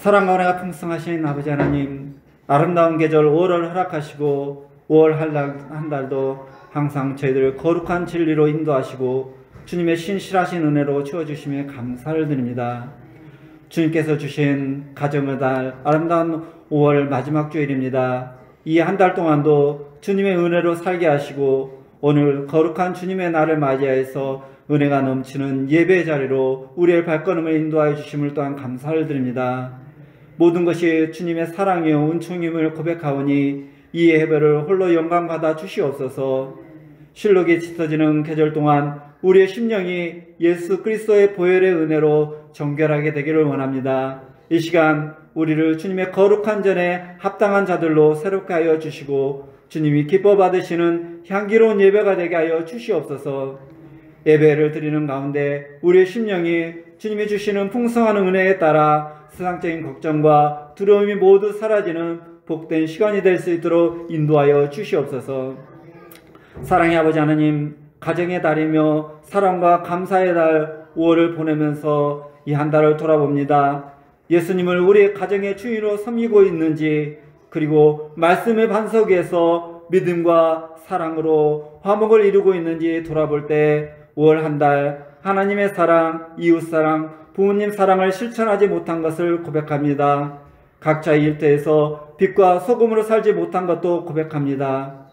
사랑과 은혜가 풍성하신 아버지 하나님, 아름다운 계절 5월을 허락하시고 5월 한 달도 항상 저희들을 거룩한 진리로 인도하시고 주님의 신실하신 은혜로 채워주심에 감사를 드립니다. 주님께서 주신 가정의 달 아름다운 5월 마지막 주일입니다. 이 한 달 동안도 주님의 은혜로 살게 하시고 오늘 거룩한 주님의 날을 맞이해서 은혜가 넘치는 예배의 자리로 우리의 발걸음을 인도하여 주심을 또한 감사를 드립니다. 모든 것이 주님의 사랑이요 은총임을 고백하오니 이 예배를 홀로 영광받아 주시옵소서. 실록이 짙어지는 계절 동안 우리의 심령이 예수 그리스도의 보혈의 은혜로 정결하게 되기를 원합니다. 이 시간 우리를 주님의 거룩한 전에 합당한 자들로 새롭게 하여 주시고 주님이 기뻐 받으시는 향기로운 예배가 되게 하여 주시옵소서. 예배를 드리는 가운데 우리의 심령이 주님이 주시는 풍성한 은혜에 따라 세상적인 걱정과 두려움이 모두 사라지는 복된 시간이 될 수 있도록 인도하여 주시옵소서. 사랑의 아버지 하나님, 가정의 달이며 사랑과 감사의 달 5월을 보내면서 이 한 달을 돌아봅니다. 예수님을 우리의 가정의 주인으로 섬기고 있는지, 그리고 말씀의 반석 위에서 믿음과 사랑으로 화목을 이루고 있는지 돌아볼 때 5월 한 달 하나님의 사랑, 이웃사랑, 부모님 사랑을 실천하지 못한 것을 고백합니다. 각자의 일터에서 빛과 소금으로 살지 못한 것도 고백합니다.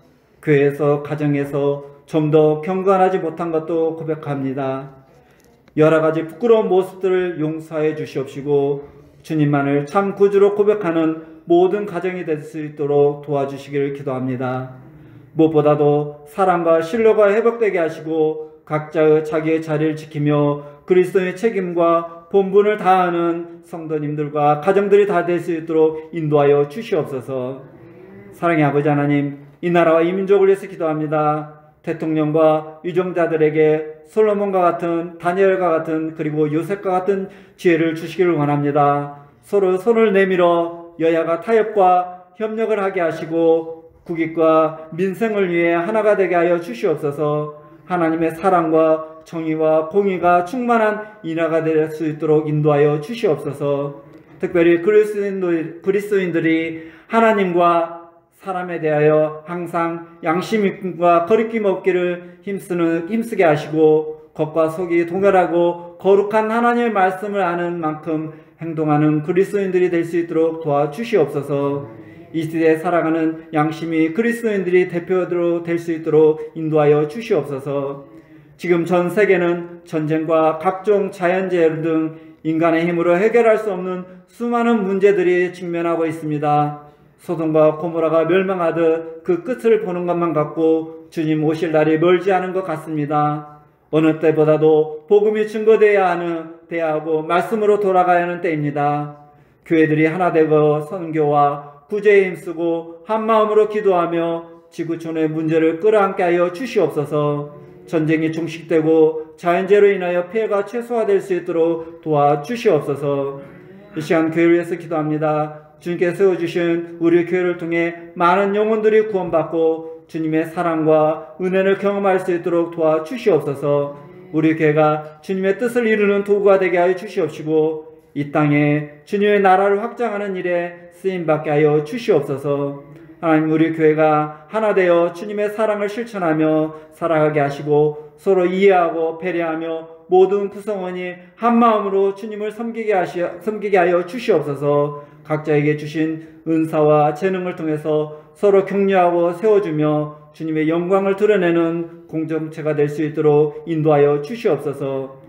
교회에서, 가정에서 좀 더 경건하지 못한 것도 고백합니다. 여러 가지 부끄러운 모습들을 용서해 주시옵시고 주님만을 참 구주로 고백하는 모든 가정이 될 수 있도록 도와주시기를 기도합니다. 무엇보다도 사랑과 신뢰가 회복되게 하시고 각자의 자기의 자리를 지키며 그리스도의 책임과 본분을 다하는 성도님들과 가정들이 다 될 수 있도록 인도하여 주시옵소서. 사랑의 아버지 하나님, 이 나라와 이 민족을 위해서 기도합니다. 대통령과 유정자들에게 솔로몬과 같은, 다니엘과 같은, 그리고 요셉과 같은 지혜를 주시기를 원합니다. 서로 손을 내밀어 여야가 타협과 협력을 하게 하시고 국익과 민생을 위해 하나가 되게 하여 주시옵소서. 하나님의 사랑과 정의와 공의가 충만한 인하가 될 수 있도록 인도하여 주시옵소서. 특별히 그리스도인들이 하나님과 사람에 대하여 항상 양심과 거리낌 없기를 힘쓰게 하시고 겉과 속이 동일하고 거룩한 하나님의 말씀을 아는 만큼 행동하는 그리스도인들이 될 수 있도록 도와주시옵소서. 이 시대에 살아가는 양심이 그리스도인들이 대표로 될 수 있도록 인도하여 주시옵소서. 지금 전 세계는 전쟁과 각종 자연재해 등 인간의 힘으로 해결할 수 없는 수많은 문제들이 직면하고 있습니다. 소돔과 고모라가 멸망하듯 그 끝을 보는 것만 같고 주님 오실 날이 멀지 않은 것 같습니다. 어느 때보다도 복음이 증거되어야 하고 말씀으로 돌아가야 하는 때입니다. 교회들이 하나 되고 선교와 구제에 힘쓰고 한마음으로 기도하며 지구촌의 문제를 끌어안게 하여 주시옵소서. 전쟁이 종식되고 자연재해로 인하여 피해가 최소화될 수 있도록 도와주시옵소서. 이 시간 교회를 위해서 기도합니다. 주님께서 세워주신 우리 교회를 통해 많은 영혼들이 구원받고 주님의 사랑과 은혜를 경험할 수 있도록 도와주시옵소서. 우리 교회가 주님의 뜻을 이루는 도구가 되게 하여 주시옵시고 이 땅에 주님의 나라를 확장하는 일에 쓰임받게 하여 주시옵소서. 하나님, 우리 교회가 하나 되어 주님의 사랑을 실천하며 살아가게 하시고 서로 이해하고 배려하며 모든 구성원이 한마음으로 주님을 섬기게 하여 주시옵소서. 각자에게 주신 은사와 재능을 통해서 서로 격려하고 세워주며 주님의 영광을 드러내는 공동체가 될 수 있도록 인도하여 주시옵소서.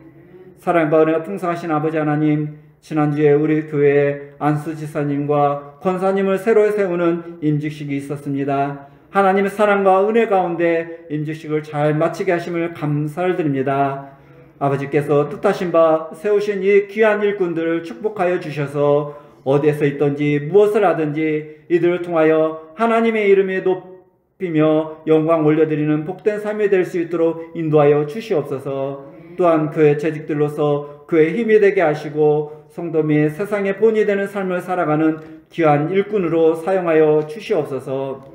사랑과 은혜가 풍성하신 아버지 하나님, 지난주에 우리 교회에 안수 지사님과 권사님을 새로 세우는 임직식이 있었습니다. 하나님의 사랑과 은혜 가운데 임직식을 잘 마치게 하심을 감사를 드립니다. 아버지께서 뜻하신 바 세우신 이 귀한 일꾼들을 축복하여 주셔서 어디에서 있든지 무엇을 하든지 이들을 통하여 하나님의 이름에 높이며 영광 올려드리는 복된 삶이 될 수 있도록 인도하여 주시옵소서. 또한 교회 재직들로서 교회의 힘이 되게 하시고 성도 및 세상의 본이 되는 삶을 살아가는 귀한 일꾼으로 사용하여 주시옵소서.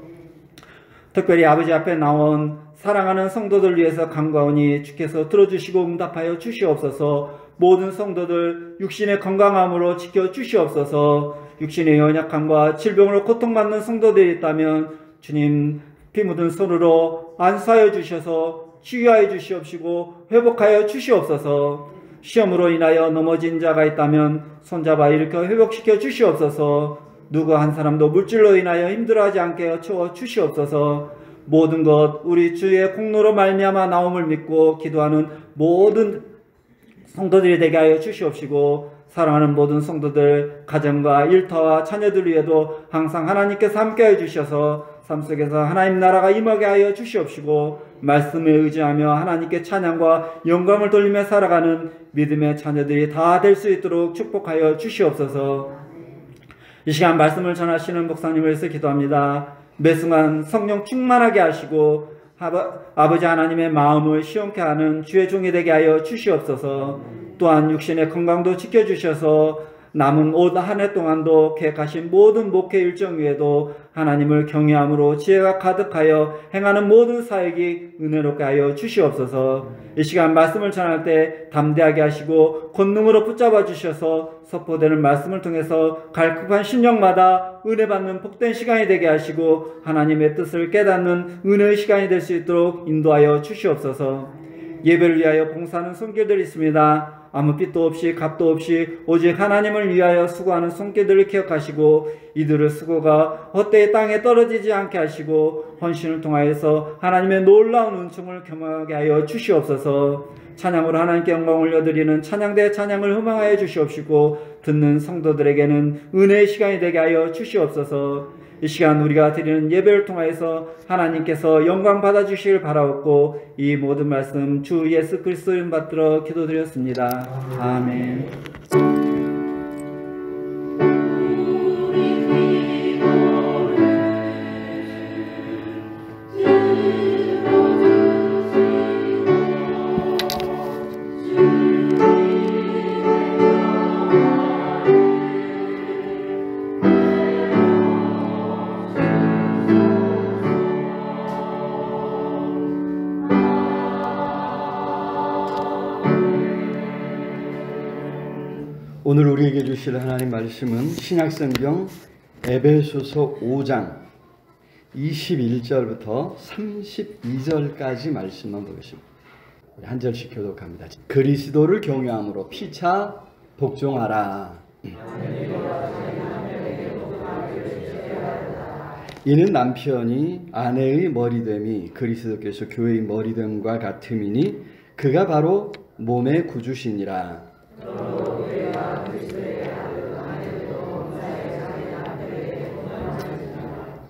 특별히 아버지 앞에 나온 사랑하는 성도들 위해서 간구하오니 주께서 들어주시고 응답하여 주시옵소서. 모든 성도들 육신의 건강함으로 지켜주시옵소서. 육신의 연약함과 질병으로 고통받는 성도들이 있다면 주님 피 묻은 손으로 안수하여 주셔서 치유하여 주시옵시고 회복하여 주시옵소서. 시험으로 인하여 넘어진 자가 있다면 손잡아 일으켜 회복시켜 주시옵소서. 누구 한 사람도 물질로 인하여 힘들어하지 않게 채워 주시옵소서. 모든 것 우리 주의 공로로 말미암아 나옴을 믿고 기도하는 모든 성도들이 되게 하여 주시옵시고, 사랑하는 모든 성도들 가정과 일터와 자녀들 위에도 항상 하나님께서 함께하여 주셔서 삶 속에서 하나님 나라가 임하게 하여 주시옵시고, 말씀에 의지하며 하나님께 찬양과 영광을 돌리며 살아가는 믿음의 자녀들이 다 될 수 있도록 축복하여 주시옵소서. 이 시간 말씀을 전하시는 목사님을 위해서 기도합니다. 매 순간 성령 충만하게 하시고 아버지 하나님의 마음을 시원케 하는 주의 종이 되게 하여 주시옵소서. 또한 육신의 건강도 지켜주셔서 남은 올 한 해 동안도 계획하신 모든 목회 일정 위에도 하나님을 경외함으로 지혜가 가득하여 행하는 모든 사역이 은혜롭게 하여 주시옵소서. 이 시간 말씀을 전할 때 담대하게 하시고 권능으로 붙잡아 주셔서 선포되는 말씀을 통해서 갈급한 심령마다 은혜 받는 복된 시간이 되게 하시고 하나님의 뜻을 깨닫는 은혜의 시간이 될 수 있도록 인도하여 주시옵소서. 예배를 위하여 봉사하는 손길들이 있습니다. 아무 빚도 없이 값도 없이 오직 하나님을 위하여 수고하는 손길들을 기억하시고 이들의 수고가 헛되이 땅에 떨어지지 않게 하시고 헌신을 통하여서 하나님의 놀라운 은총을 경험하게 하여 주시옵소서. 찬양으로 하나님께 영광 올려드리는 찬양대 찬양을 흠망하여 주시옵시고 듣는 성도들에게는 은혜의 시간이 되게 하여 주시옵소서. 이 시간 우리가 드리는 예배를 통하여서 하나님께서 영광 받아주시길 바라옵고 이 모든 말씀 주 예수 그리스도 이름 받들어 기도드렸습니다. 아멘. 오늘 우리에게 주실 하나님 말씀은 신약성경 에베소서 5장 21절부터 32절까지 말씀만 보겠습니다. 우리 한 절씩 교독합니다. 그리스도를 경외함으로 피차 복종하라. 이는 남편이 아내의 머리됨이 그리스도께서 교회의 머리됨과 같음이니 그가 바로 몸의 구주시니라.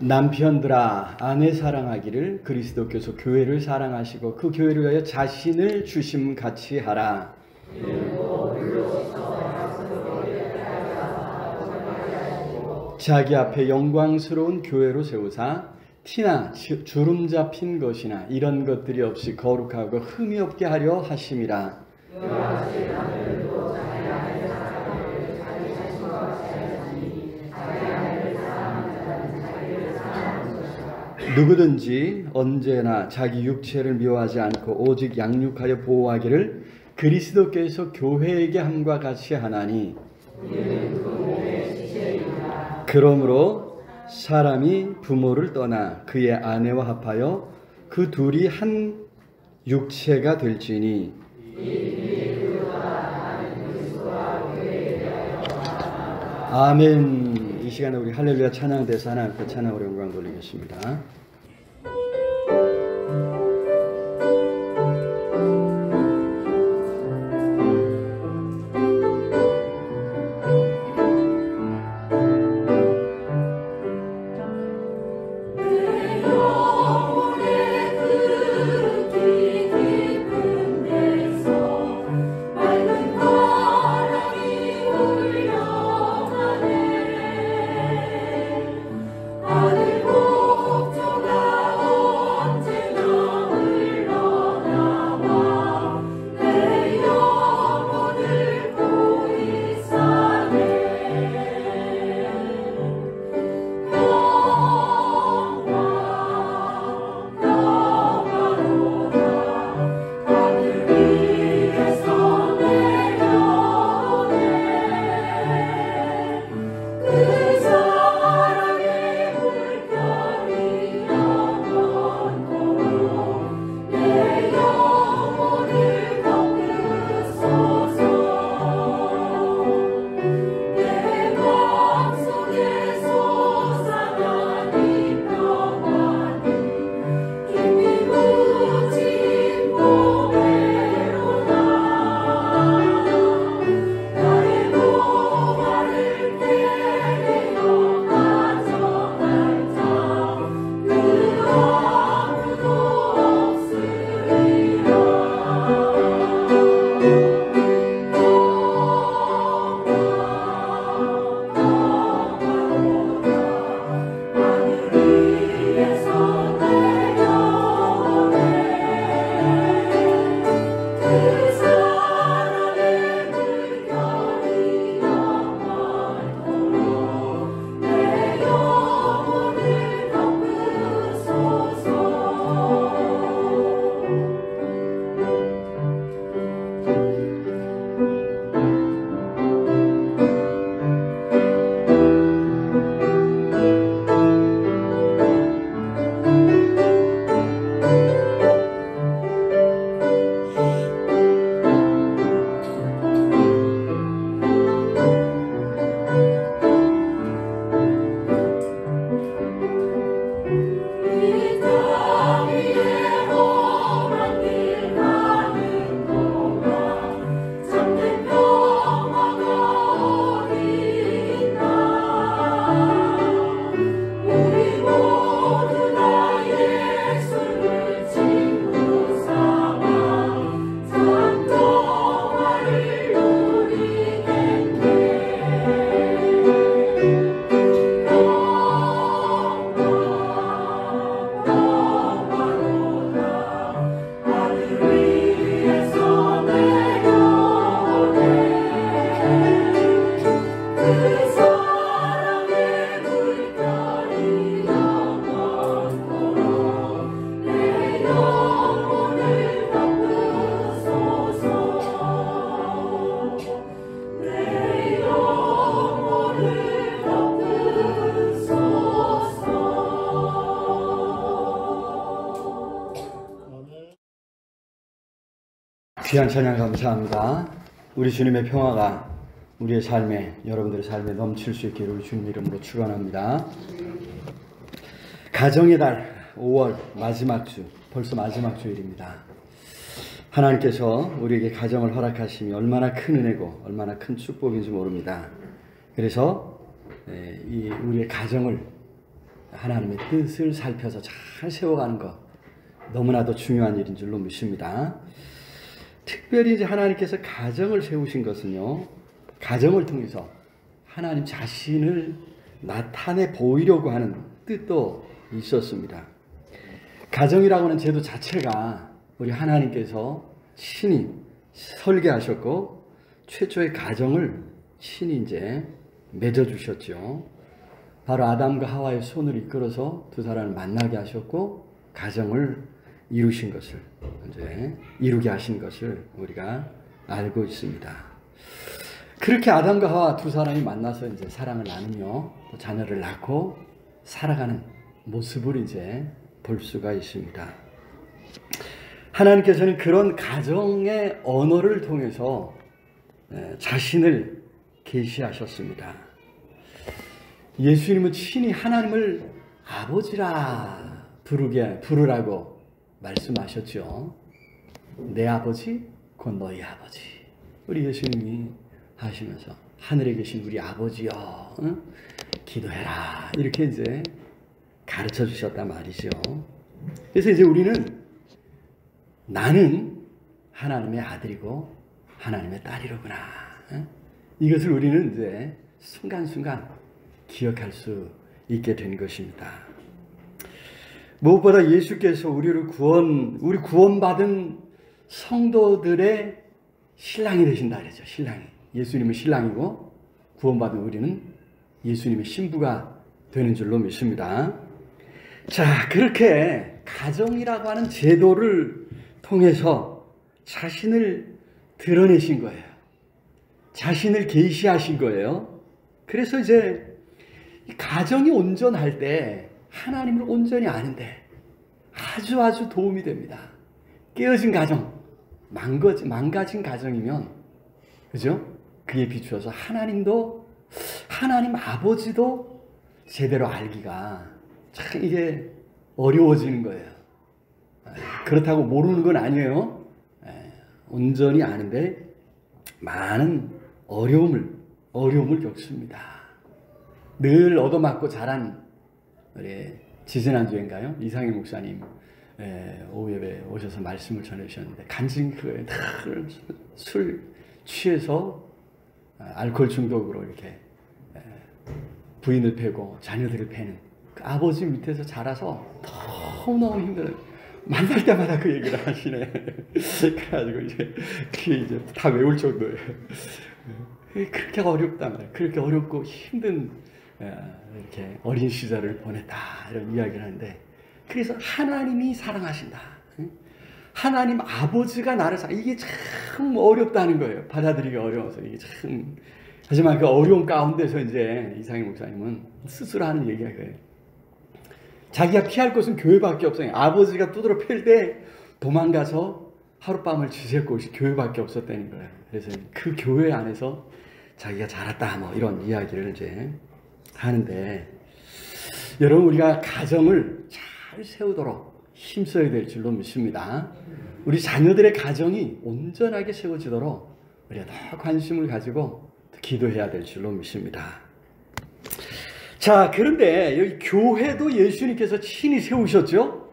남편들아 아내 사랑하기를 그리스도께서 교회를 사랑하시고 그 교회를 위하여 자신을 주심같이 하라. 자기 앞에 영광스러운 교회로 세우사 티나 주름 잡힌 것이나 이런 것들이 없이 거룩하고 흠이 없게 하려 하심이라. 누구든지 언제나 자기 육체를 미워하지 않고 오직 양육하여 보호하기를 그리스도께서 교회에게 함과 같이 하나니 그러므로 사람이 부모를 떠나 그의 아내와 합하여 그 둘이 한 육체가 될지니 아멘. 이 시간에 우리 할렐루야 찬양 대사 하나 앞에 찬양으로 영광 돌리겠습니다. 아들 복종 귀한 찬양 감사합니다. 우리 주님의 평화가 우리의 삶에, 여러분들의 삶에 넘칠 수 있기를 우리 주님 이름으로 축원합니다. 가정의 달 5월 마지막 주, 벌써 마지막 주일입니다. 하나님께서 우리에게 가정을 허락하심이 얼마나 큰 은혜고 얼마나 큰 축복인지 모릅니다. 그래서 우리의 가정을 하나님의 뜻을 살펴서 잘 세워가는 것 너무나도 중요한 일인 줄로 믿습니다. 특별히 이제 하나님께서 가정을 세우신 것은요, 가정을 통해서 하나님 자신을 나타내 보이려고 하는 뜻도 있었습니다. 가정이라고 하는 제도 자체가 우리 하나님께서 친히 설계하셨고 최초의 가정을 친히 이제 맺어주셨죠. 바로 아담과 하와의 손을 이끌어서 두 사람을 만나게 하셨고 가정을 이루신 것을, 이제 이루게 하신 것을 우리가 알고 있습니다. 그렇게 아담과 하와 두 사람이 만나서 이제 사랑을 나누며 또 자녀를 낳고 살아가는 모습을 이제 볼 수가 있습니다. 하나님께서는 그런 가정의 언어를 통해서 자신을 계시하셨습니다. 예수님은 친히 하나님을 아버지라 부르라고 말씀하셨죠. 내 아버지 곧 너희 아버지. 우리 예수님이 하시면서 하늘에 계신 우리 아버지여, 응? 기도해라, 이렇게 이제 가르쳐 주셨단 말이죠. 그래서 이제 우리는 나는 하나님의 아들이고 하나님의 딸이로구나, 응? 이것을 우리는 이제 순간순간 기억할 수 있게 된 것입니다. 무엇보다 예수께서 우리 구원받은 성도들의 신랑이 되신다 그랬죠. 신랑이. 예수님은 신랑이고 구원받은 우리는 예수님의 신부가 되는 줄로 믿습니다. 자, 그렇게 가정이라고 하는 제도를 통해서 자신을 드러내신 거예요. 자신을 계시하신 거예요. 그래서 이제 가정이 온전할 때 하나님을 온전히 아는데 아주 도움이 됩니다. 깨어진 가정, 망가진 가정이면, 그죠? 그에 비추어서 하나님 아버지도 제대로 알기가 참 이게 어려워지는 거예요. 그렇다고 모르는 건 아니에요. 온전히 아는데 많은 어려움을 겪습니다. 늘 얻어맞고 자란 우리 지지난주인가요? 이상희 목사님 오후 예배 오셔서 말씀을 전해주셨는데 간증 그거에 술 취해서 알코올 중독으로 이렇게 부인을 패고 자녀들을 패는 그 아버지 밑에서 자라서 너무너무 힘들어요. 만날 때마다 그 얘기를 하시네. 그래가지고 이제 다 외울 정도예요. 그렇게 어렵단 말이에요. 그렇게 어렵고 힘든 이렇게 어린 시절을 보냈다, 이런 이야기를 하는데, 그래서 하나님이 사랑하신다, 하나님 아버지가 나를 이게 참 어렵다는 거예요. 받아들이기 어려워서 이게 참. 하지만 그 어려움 가운데서 이제 이상희 목사님은 스스로 하는 얘기가 그래요. 자기가 피할 곳은 교회밖에 없어요. 아버지가 두드러 팰 때 도망가서 하룻밤을 지낼 곳이 교회밖에 없었다는 거예요. 그래서 그 교회 안에서 자기가 자랐다, 뭐 이런 이야기를 이제 하는데, 여러분, 우리가 가정을 잘 세우도록 힘써야 될 줄로 믿습니다. 우리 자녀들의 가정이 온전하게 세워지도록 우리가 더 관심을 가지고 기도해야 될 줄로 믿습니다. 자, 그런데 여기 교회도 예수님께서 친히 세우셨죠?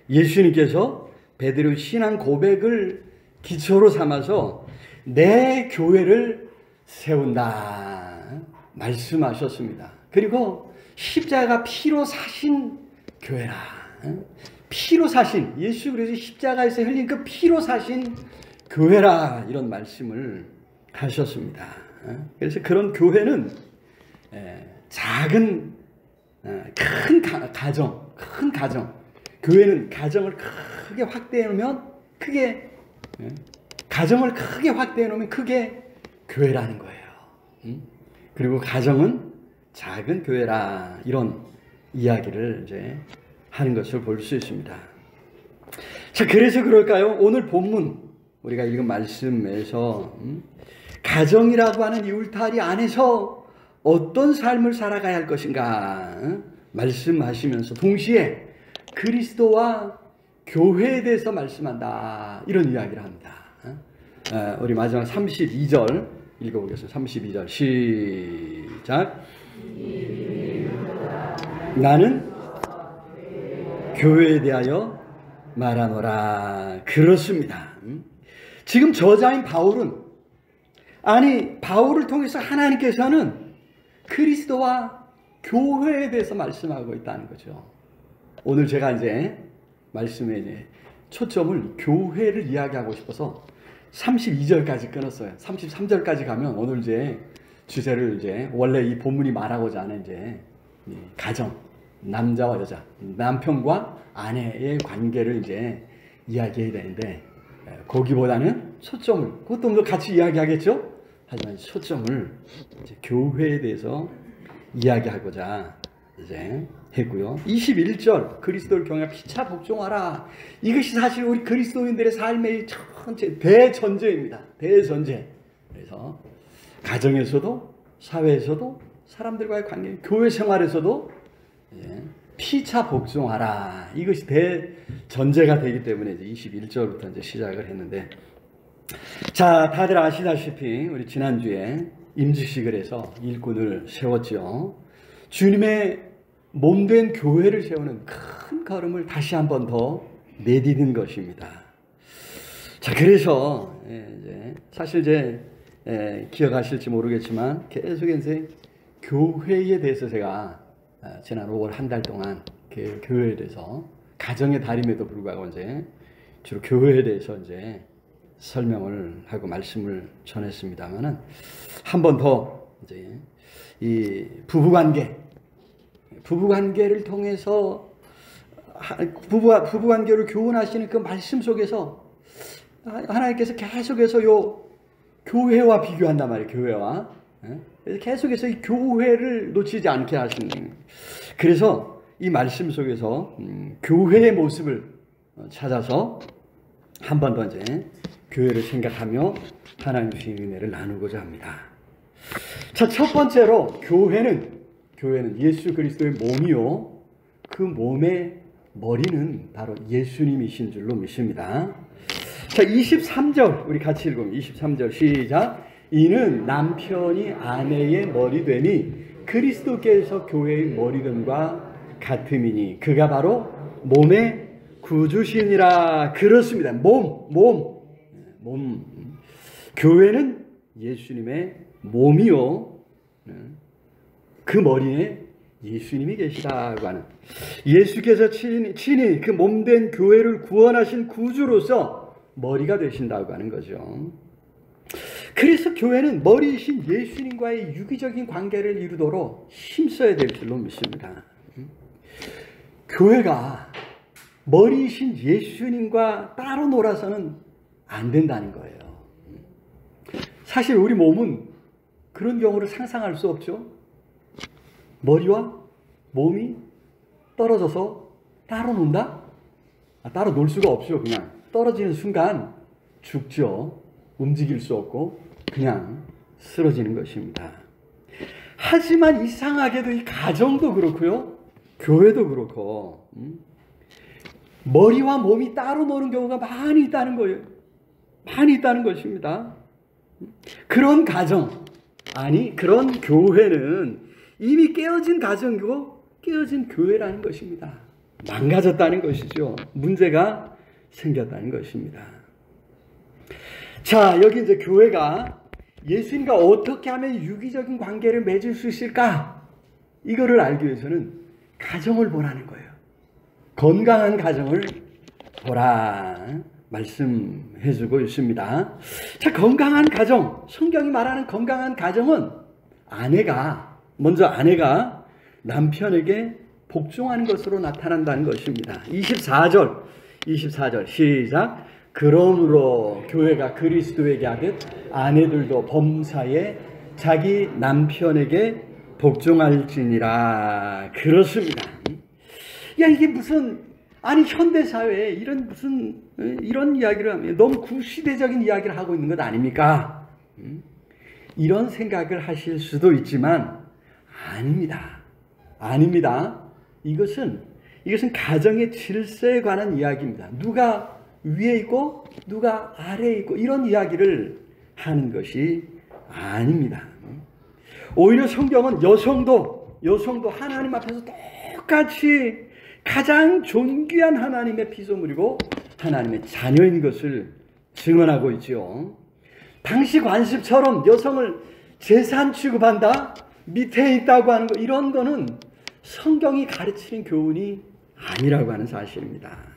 예수님께서 베드로의 신앙 고백을 기초로 삼아서 내 교회를 세운다 말씀하셨습니다. 그리고 십자가 피로 사신 교회라. 피로 사신, 예수 그리스도 십자가에서 흘린 그 피로 사신 교회라, 이런 말씀을 하셨습니다. 그래서 그런 교회는 작은 큰 가정, 교회는 가정을 크게 확대해 놓으면 가정을 크게 확대해 놓으면 크게 교회라는 거예요. 그리고 가정은 작은 교회라, 이런 이야기를 이제 하는 것을 볼 수 있습니다. 자, 그래서 그럴까요? 오늘 본문 우리가 읽은 말씀에서 가정이라고 하는 이 울타리 안에서 어떤 삶을 살아가야 할 것인가 말씀하시면서 동시에 그리스도와 교회에 대해서 말씀한다, 이런 이야기를 합니다. 우리 마지막 32절 읽어보겠습니다. 32절 시작. 나는 교회에 대하여 말하노라. 그렇습니다. 지금 저자인 바울은, 바울을 통해서 하나님께서는 그리스도와 교회에 대해서 말씀하고 있다는 거죠. 오늘 제가 이제 말씀에 이제 초점을 교회를 이야기하고 싶어서 32절까지 끊었어요. 33절까지 가면 오늘 이제 주제를 이제 원래 이 본문이 말하고자 하는 이제 가정, 남자와 여자, 남편과 아내의 관계를 이제 이야기해야 되는데, 거기보다는 초점을, 그것도 같이 이야기하겠죠? 하지만 초점을 이제 교회에 대해서 이야기하고자 이제 했고요. 21절 그리스도를 경외하여 피차 복종하라. 이것이 사실 우리 그리스도인들의 삶의 대전제입니다. 대전제. 그래서 가정에서도, 사회에서도, 사람들과의 관계, 교회 생활에서도 피차 복종하라. 이것이 대전제가 되기 때문에 이제 21절부터 이제 시작을 했는데, 자, 다들 아시다시피 우리 지난주에 임직식을 해서 일꾼을 세웠죠. 주님의 몸된 교회를 세우는 큰 걸음을 다시 한 번 더 내디딘 것입니다. 자, 그래서 이제 사실 이제 기억하실지 모르겠지만 계속 이제 교회에 대해서 제가 지난 5월 한 달 동안 교회에 대해서, 가정의 달임에도 불구하고 이제 주로 교회에 대해서 이제 설명을 하고 말씀을 전했습니다만은, 한 번 더 이제 이 부부관계를 통해서 부부관계를 교훈하시는 그 말씀 속에서 하나님께서 계속해서 요 교회와 비교한단 말이에요. 교회와. 그래서 계속해서 이 교회를 놓치지 않게 하시는. 그래서 이 말씀 속에서 교회의 모습을 찾아서 한 번 더 이제 교회를 생각하며 하나님 주신 은혜를 나누고자 합니다. 자, 첫 번째로 교회는 예수 그리스도의 몸이요, 그 몸의 머리는 바로 예수님이신 줄로 믿습니다. 자, 23절 우리 같이 읽으면 23절 시작. 이는 남편이 아내의 머리 되니 그리스도께서 교회의 머리됨과 같음이니 그가 바로 몸의 구주시니라. 그렇습니다. 몸. 교회는 예수님의 몸이요, 그 머리에 예수님이 계시다고 하는, 예수께서 친히 그 몸된 교회를 구원하신 구주로서 머리가 되신다고 하는 거죠. 그래서 교회는 머리이신 예수님과의 유기적인 관계를 이루도록 힘써야 될 줄로 믿습니다. 교회가 머리이신 예수님과 따로 놀아서는 안 된다는 거예요. 사실 우리 몸은 그런 경우를 상상할 수 없죠. 머리와 몸이 떨어져서 따로 논다? 따로 놀 수가 없죠. 그냥 떨어지는 순간 죽죠. 움직일 수 없고 그냥 쓰러지는 것입니다. 하지만 이상하게도 이 가정도 그렇고요, 교회도 그렇고 머리와 몸이 따로 노는 경우가 많이 있다는 거예요. 많이 있다는 것입니다. 그런 가정, 아니 그런 교회는 이미 깨어진 가정이고 깨어진 교회라는 것입니다. 망가졌다는 것이죠. 문제가 생겼다는 것입니다. 자, 여기 이제 교회가 예수님과 어떻게 하면 유기적인 관계를 맺을 수 있을까? 이거를 알기 위해서는 가정을 보라는 거예요. 건강한 가정을 보라 말씀해주고 있습니다. 자, 건강한 가정, 성경이 말하는 건강한 가정은 먼저 아내가 남편에게 복종하는 것으로 나타난다는 것입니다. 24절 시작. 그러므로 교회가 그리스도에게 하듯 아내들도 범사에 자기 남편에게 복종할지니라. 그렇습니다. 야, 이게 무슨, 아니 현대사회에 이런 이야기를 하면 너무 구시대적인 이야기를 하고 있는 것 아닙니까? 이런 생각을 하실 수도 있지만 아닙니다. 이것은 가정의 질서에 관한 이야기입니다. 누가 위에 있고 누가 아래에 있고 이런 이야기를 하는 것이 아닙니다. 오히려 성경은 여성도 하나님 앞에서 똑같이 가장 존귀한 하나님의 피조물이고 하나님의 자녀인 것을 증언하고 있지요. 당시 관습처럼 여성을 재산 취급한다, 밑에 있다고 하는 거, 이런 거는 성경이 가르치는 교훈이 아니라고 하는 사실입니다.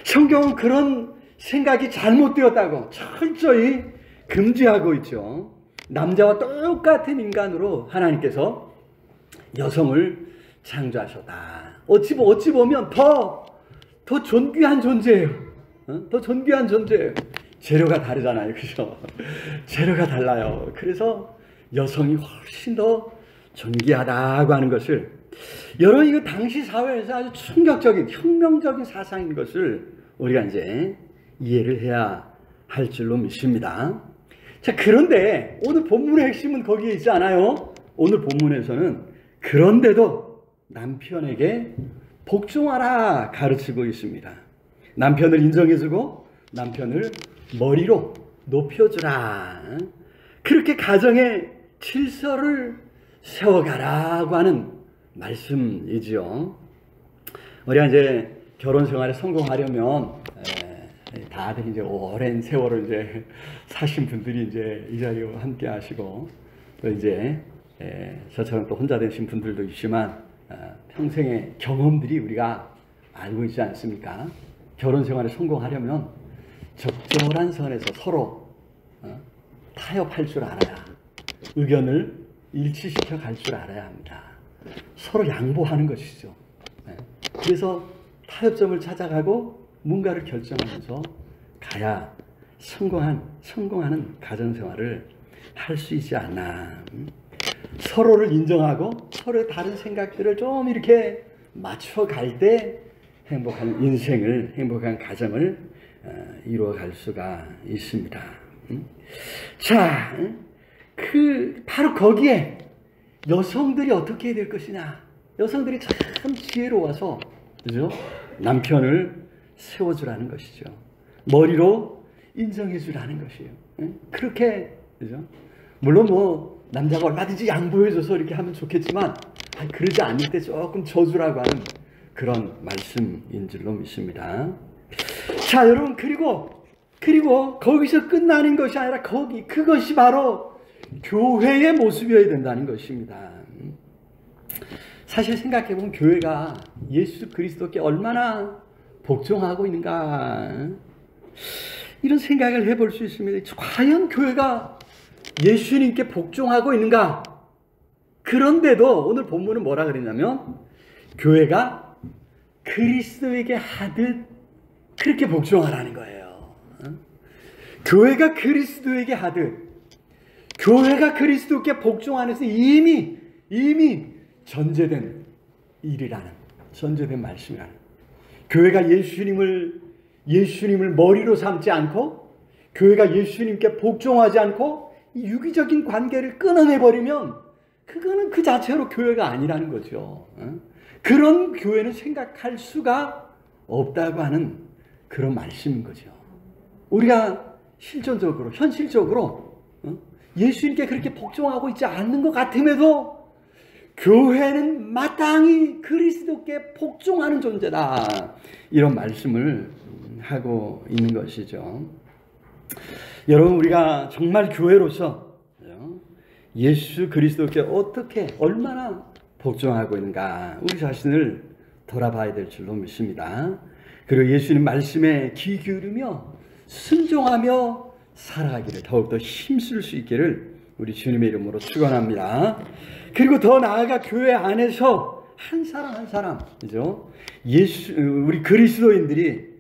성경은 그런 생각이 잘못되었다고 철저히 금지하고 있죠. 남자와 똑같은 인간으로 하나님께서 여성을 창조하셨다. 어찌 보면 더 존귀한 존재예요. 더 존귀한 존재예요. 재료가 다르잖아요. 그죠? 재료가 달라요. 그래서 여성이 훨씬 더 존귀하다고 하는 것을, 여러분, 이거 당시 사회에서 아주 충격적인 혁명적인 사상인 것을 우리가 이제 이해를 해야 할 줄로 믿습니다. 자, 그런데 오늘 본문의 핵심은 거기에 있지 않아요. 오늘 본문에서는 그런데도 남편에게 복종하라 가르치고 있습니다. 남편을 인정해주고 남편을 머리로 높여주라. 그렇게 가정의 질서를 세워가라고 하는 말씀이지요. 우리가 이제 결혼 생활에 성공하려면 다들 이제 오랜 세월을 이제 사신 분들이 이제 이 자리에 함께 하시고, 또 이제 저처럼 또 혼자 되신 분들도 있지만 평생의 경험들이 우리가 알고 있지 않습니까? 결혼 생활에 성공하려면 적절한 선에서 서로 타협할 줄 알아야, 의견을 일치시켜 갈 줄 알아야 합니다. 서로 양보하는 것이죠. 그래서 타협점을 찾아가고 뭔가를 결정하면서 가야 성공하는 가정생활을 할 수 있지 않나. 서로를 인정하고 서로의 다른 생각들을 좀 이렇게 맞춰갈 때 행복한 인생을, 행복한 가정을 이루어갈 수가 있습니다. 자, 바로 거기에 여성들이 어떻게 해야 될 것이냐. 여성들이 참 지혜로워서, 그죠? 남편을 세워주라는 것이죠. 머리로 인정해주라는 것이에요. 그렇게, 그죠? 물론 남자가 얼마든지 양보해줘서 이렇게 하면 좋겠지만, 그러지 않을 때 조금 져주라고 하는 그런 말씀인 줄로 믿습니다. 자, 여러분, 그리고 거기서 끝나는 것이 아니라 그것이 바로 교회의 모습이어야 된다는 것입니다. 사실 생각해보면 교회가 예수 그리스도께 얼마나 복종하고 있는가, 이런 생각을 해볼 수 있습니다. 과연 교회가 예수님께 복종하고 있는가? 그런데도 오늘 본문은 뭐라 그랬냐면, 교회가 그리스도에게 하듯 그렇게 복종하라는 거예요. 교회가 그리스도에게 하듯, 교회가 그리스도께 복종하는 것은 이미 전제된 일이라는, 전제된 말씀이라는. 교회가 예수님을 머리로 삼지 않고, 교회가 예수님께 복종하지 않고 이 유기적인 관계를 끊어내버리면 그거는 그 자체로 교회가 아니라는 거죠. 그런 교회는 생각할 수가 없다고 하는 그런 말씀인 거죠. 우리가 실존적으로, 현실적으로 예수님께 그렇게 복종하고 있지 않는 것 같음에도 교회는 마땅히 그리스도께 복종하는 존재다. 이런 말씀을 하고 있는 것이죠. 여러분, 우리가 정말 교회로서 예수 그리스도께 어떻게, 얼마나 복종하고 있는가, 우리 자신을 돌아봐야 될 줄로 믿습니다. 그리고 예수님 말씀에 귀 기울이며 순종하며 살아가기를 더욱더 힘쓸 수 있기를 우리 주님의 이름으로 축원합니다. 그리고 더 나아가 교회 안에서 한 사람 한 사람, 그죠? 우리 그리스도인들이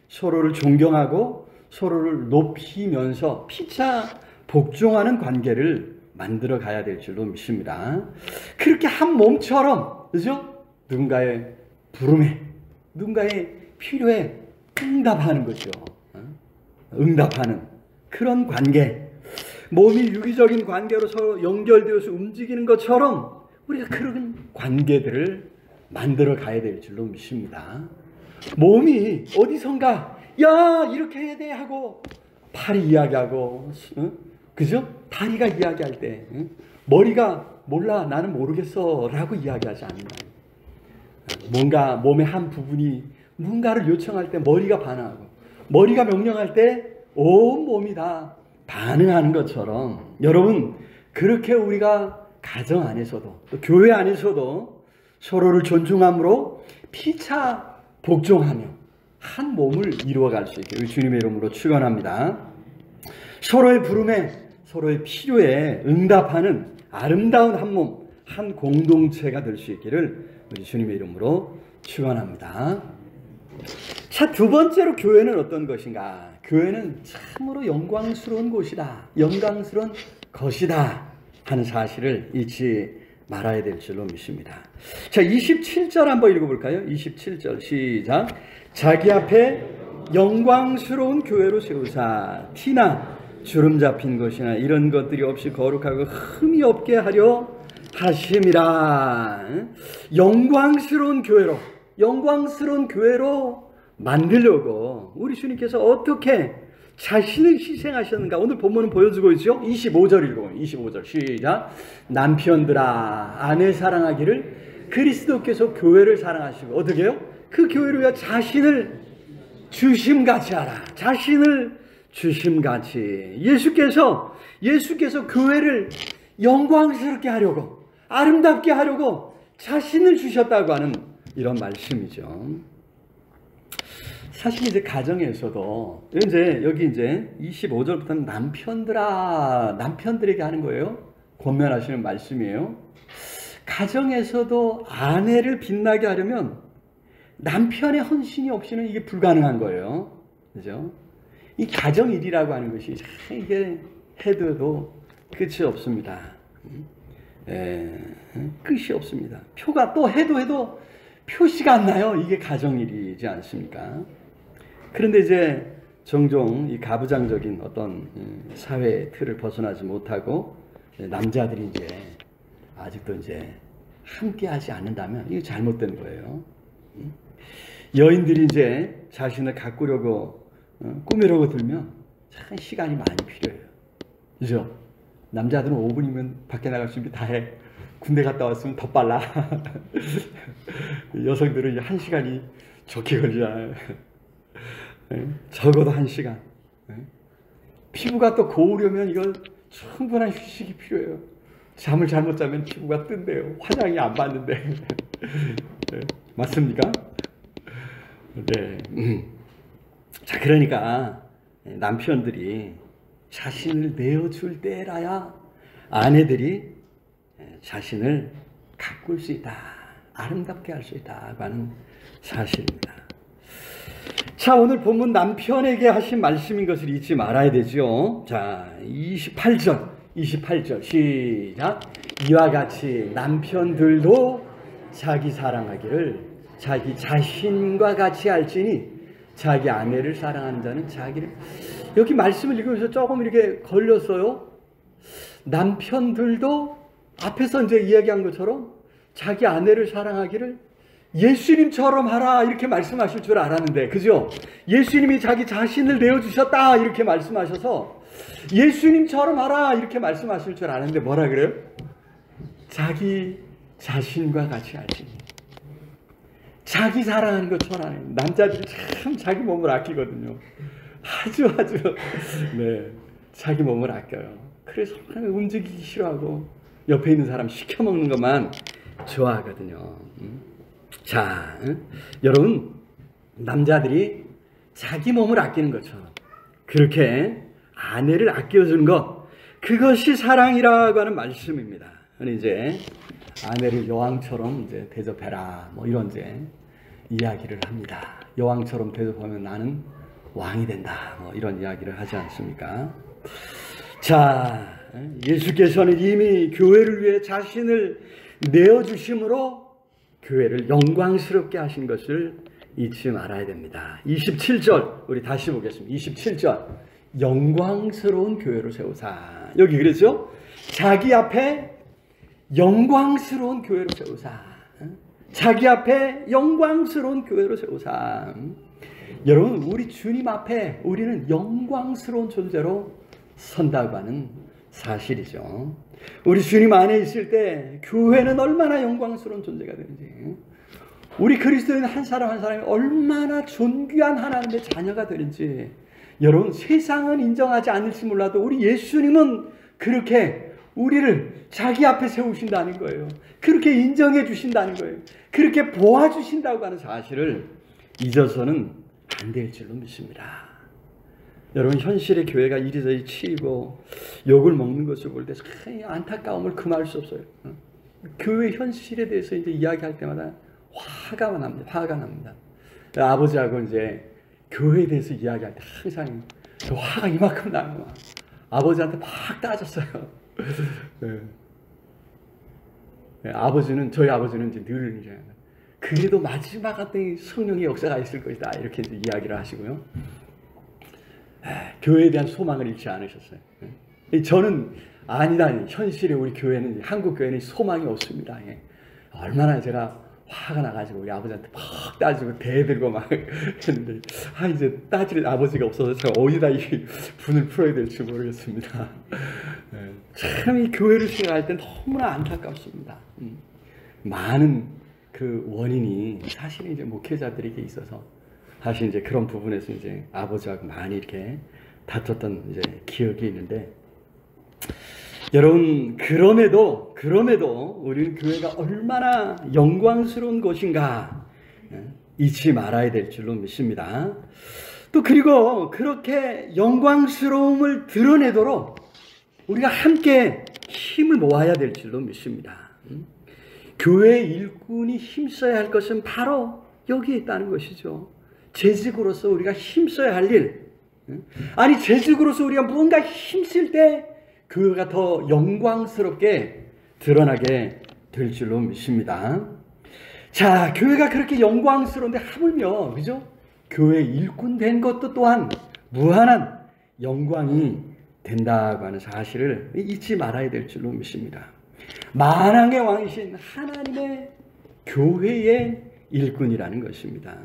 서로를 존경하고 서로를 높이면서 피차 복종하는 관계를 만들어 가야 될 줄로 믿습니다. 그렇게 한 몸처럼, 그죠? 누군가의 부름에, 누군가의 필요에 응답하는 거죠. 응답하는 그런 관계. 몸이 유기적인 관계로 서로 연결되어서 움직이는 것처럼 우리가 그런 관계들을 만들어 가야 될 줄로 믿습니다. 몸이 어디선가 야 이렇게 해야 돼 하고 팔이 이야기하고, 그죠? 다리가 이야기할 때 머리가 몰라 나는 모르겠어 라고 이야기하지 않는다. 뭔가 몸의 한 부분이 뭔가를 요청할 때 머리가 반응하고, 머리가 명령할 때 온 몸이 다 반응하는 것처럼, 여러분 그렇게 우리가 가정 안에서도 또 교회 안에서도 서로를 존중함으로 피차 복종하며 한 몸을 이루어갈 수 있게 우리 주님의 이름으로 축원합니다. 서로의 부름에, 서로의 필요에 응답하는 아름다운 한 몸, 한 공동체가 될 수 있기를 우리 주님의 이름으로 축원합니다. 자, 두 번째로 교회는 어떤 것인가? 교회는 참으로 영광스러운 곳이다, 영광스러운 것이다 하는 사실을 잊지 말아야 될 줄로 믿습니다. 자, 27절 한번 읽어볼까요? 27절 시작. 자기 앞에 영광스러운 교회로 세우사 티나 주름 잡힌 것이나 이런 것들이 없이 거룩하고 흠이 없게 하려 하심이라. 영광스러운 교회로 만들려고 우리 주님께서 어떻게 자신을 희생하셨는가 오늘 본문은 보여주고 있죠. 25절 읽어요. 25절 시작. 남편들아 아내 사랑하기를 그리스도께서 교회를 사랑하시고 어떻게 해요? 그 교회를 위하여 자신을 주심같이 하라. 자신을 주심같이. 예수께서 교회를 영광스럽게 하려고, 아름답게 하려고 자신을 주셨다고 하는 이런 말씀이죠. 사실 이제 가정에서도 여기 25절부터는 남편들에게 하는 거예요. 권면하시는 말씀이에요. 가정에서도 아내를 빛나게 하려면 남편의 헌신이 없이는 이게 불가능한 거예요. 그죠? 이 가정일이라고 하는 것이 이게 해도 끝이 없습니다. 끝이 없습니다. 표가 또 해도 표시가 안 나요. 이게 가정일이지 않습니까? 그런데 이제 종종 이 가부장적인 어떤 사회 틀을 벗어나지 못하고 남자들이 아직도 함께 하지 않는다면 이게 잘못된 거예요. 여인들이 자신을 가꾸려고 꾸미려고 들면 참 시간이 많이 필요해요. 그죠? 남자들은 5분이면 밖에 나갈 준비 다 해. 군대 갔다 왔으면 더 빨라. 여성들은 1시간이 좋게 걸리잖아요. 적어도 1시간. 피부가 또 고우려면 이건 충분한 휴식이 필요해요. 잠을 잘못 자면 피부가 뜬대요. 화장이 안 받는데. 맞습니까? 네. 자, 그러니까 남편들이 자신을 내어줄 때라야 아내들이 자신을 가꿀 수 있다, 아름답게 할 수 있다고 하는 사실입니다. 자, 오늘 본문 남편에게 하신 말씀인 것을 잊지 말아야 되죠. 자, 28절 시작. 이와 같이 남편들도 자기 사랑하기를 자기 자신과 같이 할지니 자기 아내를 사랑하는 자는 자기를. 여기 말씀을 읽으면서 조금 이렇게 걸렸어요. 남편들도 앞에서 이야기한 것처럼 자기 아내를 사랑하기를 예수님처럼 하라 이렇게 말씀하실 줄 알았는데, 그죠? 예수님이 자기 자신을 내어주셨다 이렇게 말씀하셔서 예수님처럼 하라 이렇게 말씀하실 줄 아는데 뭐라 그래요? 자기 자신과 같이 알지. 자기 사랑하는 것처럼. 남자들이 참 자기 몸을 아끼거든요. 아주 네, 자기 몸을 아껴요. 그래서 움직이기 싫어하고 옆에 있는 사람 시켜먹는 것만 좋아하거든요. 자, 여러분, 남자들이 자기 몸을 아끼는 것처럼 그렇게 아내를 아껴주는 것, 그것이 사랑이라고 하는 말씀입니다. 이제 아내를 여왕처럼 이제 대접해라, 뭐 이런 이제 이야기를 합니다. 여왕처럼 대접하면 나는 왕이 된다, 뭐 이런 이야기를 하지 않습니까? 자, 예수께서는 이미 교회를 위해 자신을 내어주심으로 교회를 영광스럽게 하신 것을 잊지 말아야 됩니다. 27절 우리 다시 보겠습니다. 27절 영광스러운 교회로 세우사. 여기 그랬죠? 자기 앞에 영광스러운 교회로 세우사. 자기 앞에 영광스러운 교회로 세우사. 여러분, 우리 주님 앞에 우리는 영광스러운 존재로 선다고 하는 사실이죠. 우리 주님 안에 있을 때 교회는 얼마나 영광스러운 존재가 되는지, 우리 그리스도인 한 사람 한 사람이 얼마나 존귀한 하나님의 자녀가 되는지, 여러분, 세상은 인정하지 않을지 몰라도 우리 예수님은 그렇게 우리를 자기 앞에 세우신다는 거예요. 그렇게 인정해 주신다는 거예요. 그렇게 보아주신다고 하는 사실을 잊어서는 안 될 줄로 믿습니다. 여러분, 현실의 교회가 이리저리 치이고 욕을 먹는 것을 볼 때 안타까움을 금할 수 없어요. 교회 현실에 대해서 이제 이야기할 때마다 화가 납니다. 아버지하고 이제 교회에 대해서 이야기할 때 항상 화가 이만큼 나요. 아버지한테 막 따졌어요. 네. 아버지는, 저희 아버지는 이제 늘 이제 그래도 마지막 같은 성령의 역사가 있을 것이다 이렇게 이제 이야기를 하시고요. 교회에 대한 소망을 잃지 않으셨어요. 저는 아니다. 현실에 우리 교회는, 한국 교회는 소망이 없습니다. 얼마나 제가 화가 나가지고 우리 아버지한테 막 따지고 대들고 막 했는데, 이제 따질 아버지가 없어서 제가 어디다 이 분을 풀어야 될지 모르겠습니다. 참 이 교회를 생각할 때 너무나 안타깝습니다. 많은 그 원인이 사실은 이제 목회자들에게 있어서 사실 이제 그런 부분에서 이제 아버지하고 많이 이렇게 다퉜던 이제 기억이 있는데, 여러분, 그럼에도 우리는 교회가 얼마나 영광스러운 곳인가 잊지 말아야 될 줄로 믿습니다. 또 그리고 그렇게 영광스러움을 드러내도록 우리가 함께 힘을 모아야 될 줄로 믿습니다. 교회의 일꾼이 힘써야 할 것은 바로 여기에 있다는 것이죠. 재직으로서 우리가 힘써야 할 일. 아니, 재직으로서 우리가 뭔가 힘쓸 때 교회가 더 영광스럽게 드러나게 될 줄로 믿습니다. 자, 교회가 그렇게 영광스러운데 하물며, 그죠? 교회 일꾼 된 것도 또한 무한한 영광이 된다고 하는 사실을 잊지 말아야 될 줄로 믿습니다. 만왕의 왕이신 하나님의 교회의 일꾼이라는 것입니다.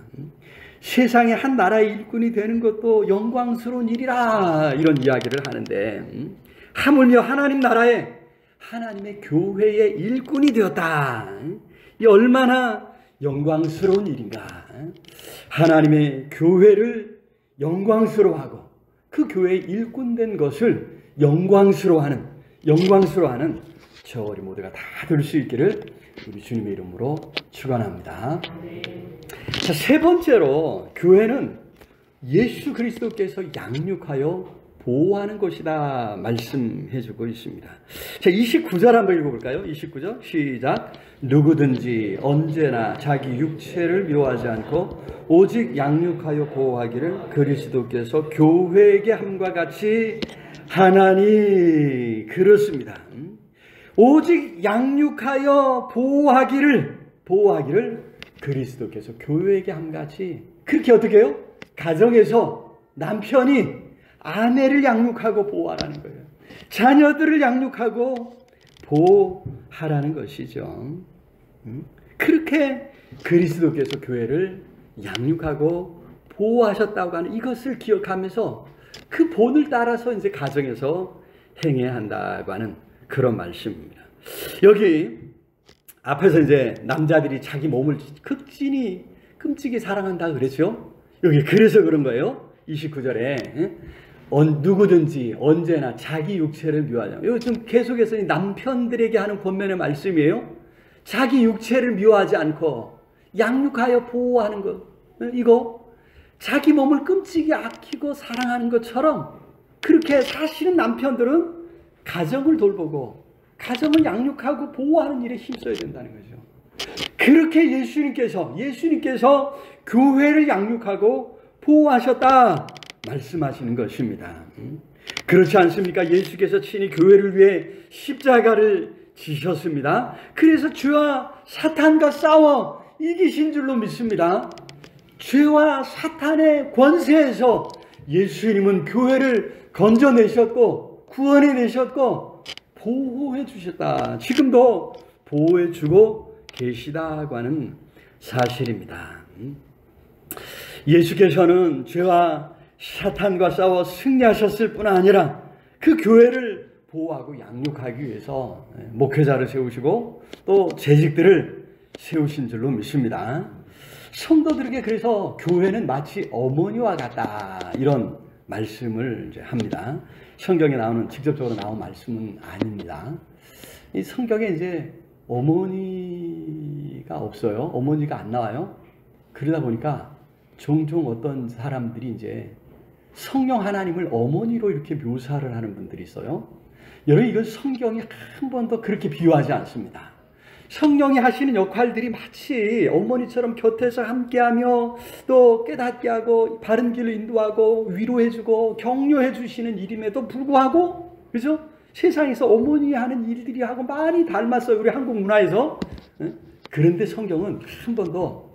세상의 한 나라의 일꾼이 되는 것도 영광스러운 일이라 이런 이야기를 하는데, 하물며 하나님 나라에 하나님의 교회의 일꾼이 되었다. 이 얼마나 영광스러운 일인가. 하나님의 교회를 영광스러워하고 그 교회의 일꾼 된 것을 영광스러워하는 저 우리 모두가 다 될 수 있기를 우리 주님의 이름으로 축원합니다. 자, 세 번째로 교회는 예수 그리스도께서 양육하여 보호하는 것이다 말씀해주고 있습니다. 자, 29절 한번 읽어볼까요? 29절 시작. 누구든지 언제나 자기 육체를 미워하지 않고 오직 양육하여 보호하기를 그리스도께서 교회에게 함과 같이 하나니. 그렇습니다. 오직 양육하여 보호하기를 그리스도께서 교회에게 함같이, 그렇게 어떻게 해요? 가정에서 남편이 아내를 양육하고 보호하라는 거예요. 자녀들을 양육하고 보호하라는 것이죠. 그렇게 그리스도께서 교회를 양육하고 보호하셨다고 하는 이것을 기억하면서 그 본을 따라서 이제 가정에서 행해야 한다고 하는 그런 말씀입니다. 여기 앞에서 이제 남자들이 자기 몸을 극진히 끔찍이 사랑한다 그랬죠. 여기 그래서 그런 거예요. 29절에 누구든지 언제나 자기 육체를 미워하자. 이거 좀 계속해서 남편들에게 하는 권면의 말씀이에요. 자기 육체를 미워하지 않고 양육하여 보호하는 것. 이거 자기 몸을 끔찍이 아끼고 사랑하는 것처럼 그렇게 사시는 남편들은 가정을 돌보고 가정을 양육하고 보호하는 일에 힘써야 된다는 거죠. 그렇게 예수님께서 교회를 양육하고 보호하셨다 말씀하시는 것입니다. 그렇지 않습니까? 예수께서 친히 교회를 위해 십자가를 지셨습니다. 그래서 죄와 사탄과 싸워 이기신 줄로 믿습니다. 죄와 사탄의 권세에서 예수님은 교회를 건져내셨고 구원해내셨고 보호해 주셨다. 지금도 보호해 주고 계시다고 하는 사실입니다. 예수께서는 죄와 사탄과 싸워 승리하셨을 뿐 아니라 그 교회를 보호하고 양육하기 위해서 목회자를 세우시고 또 재직들을 세우신 줄로 믿습니다. 성도들에게 그래서 교회는 마치 어머니와 같다 이런 말씀을 이제 합니다. 성경에 나오는 직접적으로 나온 말씀은 아닙니다. 이 성경에 이제 어머니가 없어요. 어머니가 안 나와요. 그러다 보니까 종종 어떤 사람들이 이제 성령 하나님을 어머니로 이렇게 묘사를 하는 분들이 있어요. 여러분 이건 성경이 한 번도 그렇게 비유하지 않습니다. 성령이 하시는 역할들이 마치 어머니처럼 곁에서 함께하며 또 깨닫게 하고 바른 길로 인도하고 위로해주고 격려해주시는 일임에도 불구하고 그죠? 세상에서 어머니 하는 일들이 하고 많이 닮았어요. 우리 한국 문화에서. 그런데 성경은 한 번도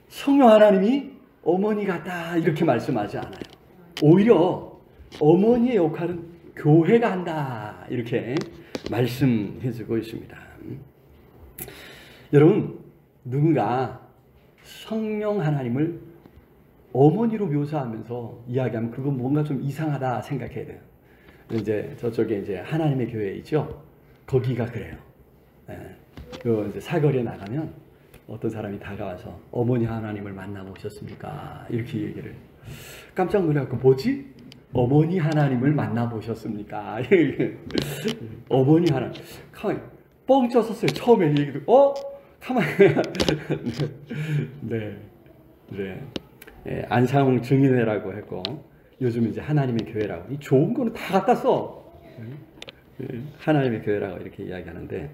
성령 하나님이 어머니 같다 이렇게 말씀하지 않아요. 오히려 어머니의 역할은 교회가 한다 이렇게 말씀해주고 있습니다. 여러분 누군가 성령 하나님을 어머니로 묘사하면서 이야기하면 그건 뭔가 좀 이상하다 생각해야 돼요. 이제 저쪽에 이제 하나님의 교회 있죠. 거기가 그래요. 요 이제 사거리에 나가면 어떤 사람이 다가와서 어머니 하나님을 만나보셨습니까? 이렇게 얘기를 깜짝 놀라고 뭐지? 어머니 하나님을 만나보셨습니까? 어머니 하나님 가만히 뻥 쳤었어요. 처음에 얘기도 가만히 네. 안상홍 증인회라고 했고 요즘 이제 하나님의 교회라고 이 좋은 거는 다 갖다 써. 하나님의 교회라고 이렇게 이야기하는데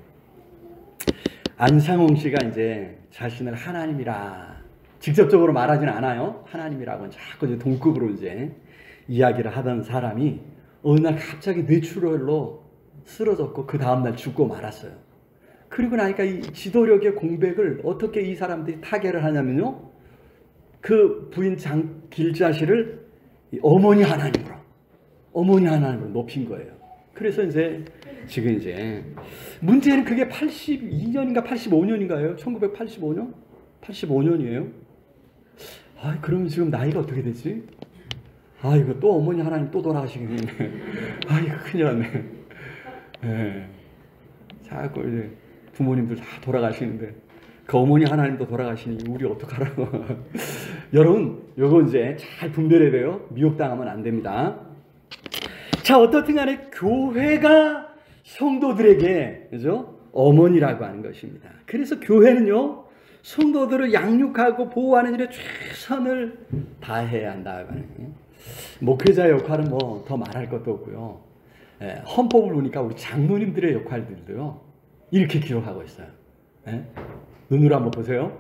안상홍 씨가 이제 자신을 하나님이라 직접적으로 말하지는 않아요. 하나님이라고는 자꾸 이제 동급으로 이제 이야기를 하던 사람이 어느 날 갑자기 뇌출혈로 쓰러졌고 그 다음날 죽고 말았어요. 그리고 나니까 이 지도력의 공백을 어떻게 이 사람들이 타개를 하냐면요. 그 부인 길자씨를 어머니 하나님으로 높인 거예요. 그래서 이제 지금 이제 문제는 그게 82년인가 85년인가요? 1985년? 85년이에요. 그러면 지금 나이가 어떻게 되지? 이거 또 어머니 하나님 또 돌아가시겠네. 이거 큰일 났네. 네. 자꾸 이제 부모님들 다 돌아가시는데 그 어머니 하나님도 돌아가시니 우리 어떡하라고. 여러분 요거 이제 잘 분별해야 돼요. 미혹당하면 안 됩니다. 자 어떻든 간에 교회가 성도들에게 그죠? 어머니라고 하는 것입니다. 그래서 교회는요 성도들을 양육하고 보호하는 일에 최선을 다해야 한다고 하는 거예요. 목회자의 역할은 뭐 더 말할 것도 없고요. 헌법을 보니까 우리 장로님들의 역할들도요 이렇게 기록하고 있어요. 눈으로 한번 보세요.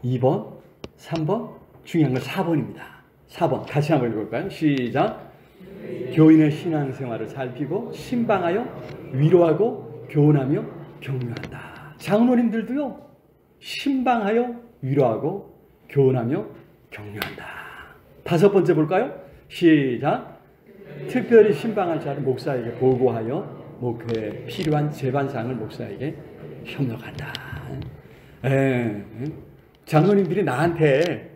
2번, 3번, 중요한 건 4번입니다. 4번 같이 한번 읽어볼까요? 시작. 교인의 신앙생활을 살피고 신방하여 위로하고 교훈하며 격려한다. 장로님들도요 신방하여 위로하고 교훈하며 격려한다. 5번째 볼까요? 시작. 특별히 신방할 자를 목사에게 보고하여 목회에 필요한 재반상을 목사에게 협력한다. 장로님들이 나한테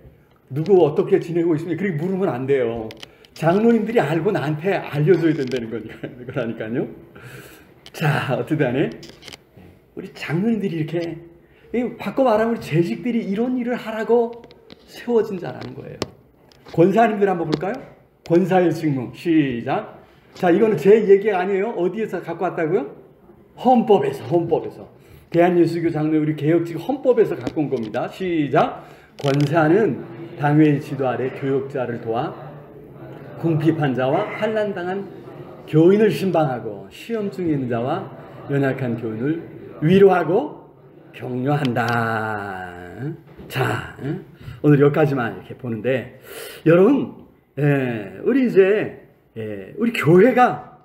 누구 어떻게 지내고 있으면 그렇게 물으면 안 돼요. 장로님들이 알고 나한테 알려줘야 된다는 거니까요. 자, 어쨌든 우리 장로님들이 이렇게 바꿔 말하면 우리 재직들이 이런 일을 하라고 세워진 자라는 거예요. 권사님들 한번 볼까요? 권사의 직무. 시작. 자, 이거는 제 얘기 아니에요. 어디에서 갖고 왔다고요? 헌법에서. 대한예수교 장로 우리 개혁직 헌법에서 갖고 온 겁니다. 시작. 권사는 당회의 지도 아래 교역자를 도와 궁핍한 자와 환난당한 교인을 신방하고 시험 중에 있는 자와 연약한 교인을 위로하고 격려한다. 자, 오늘 여기까지만 이렇게 보는데, 여러분, 우리 이제 우리 교회가,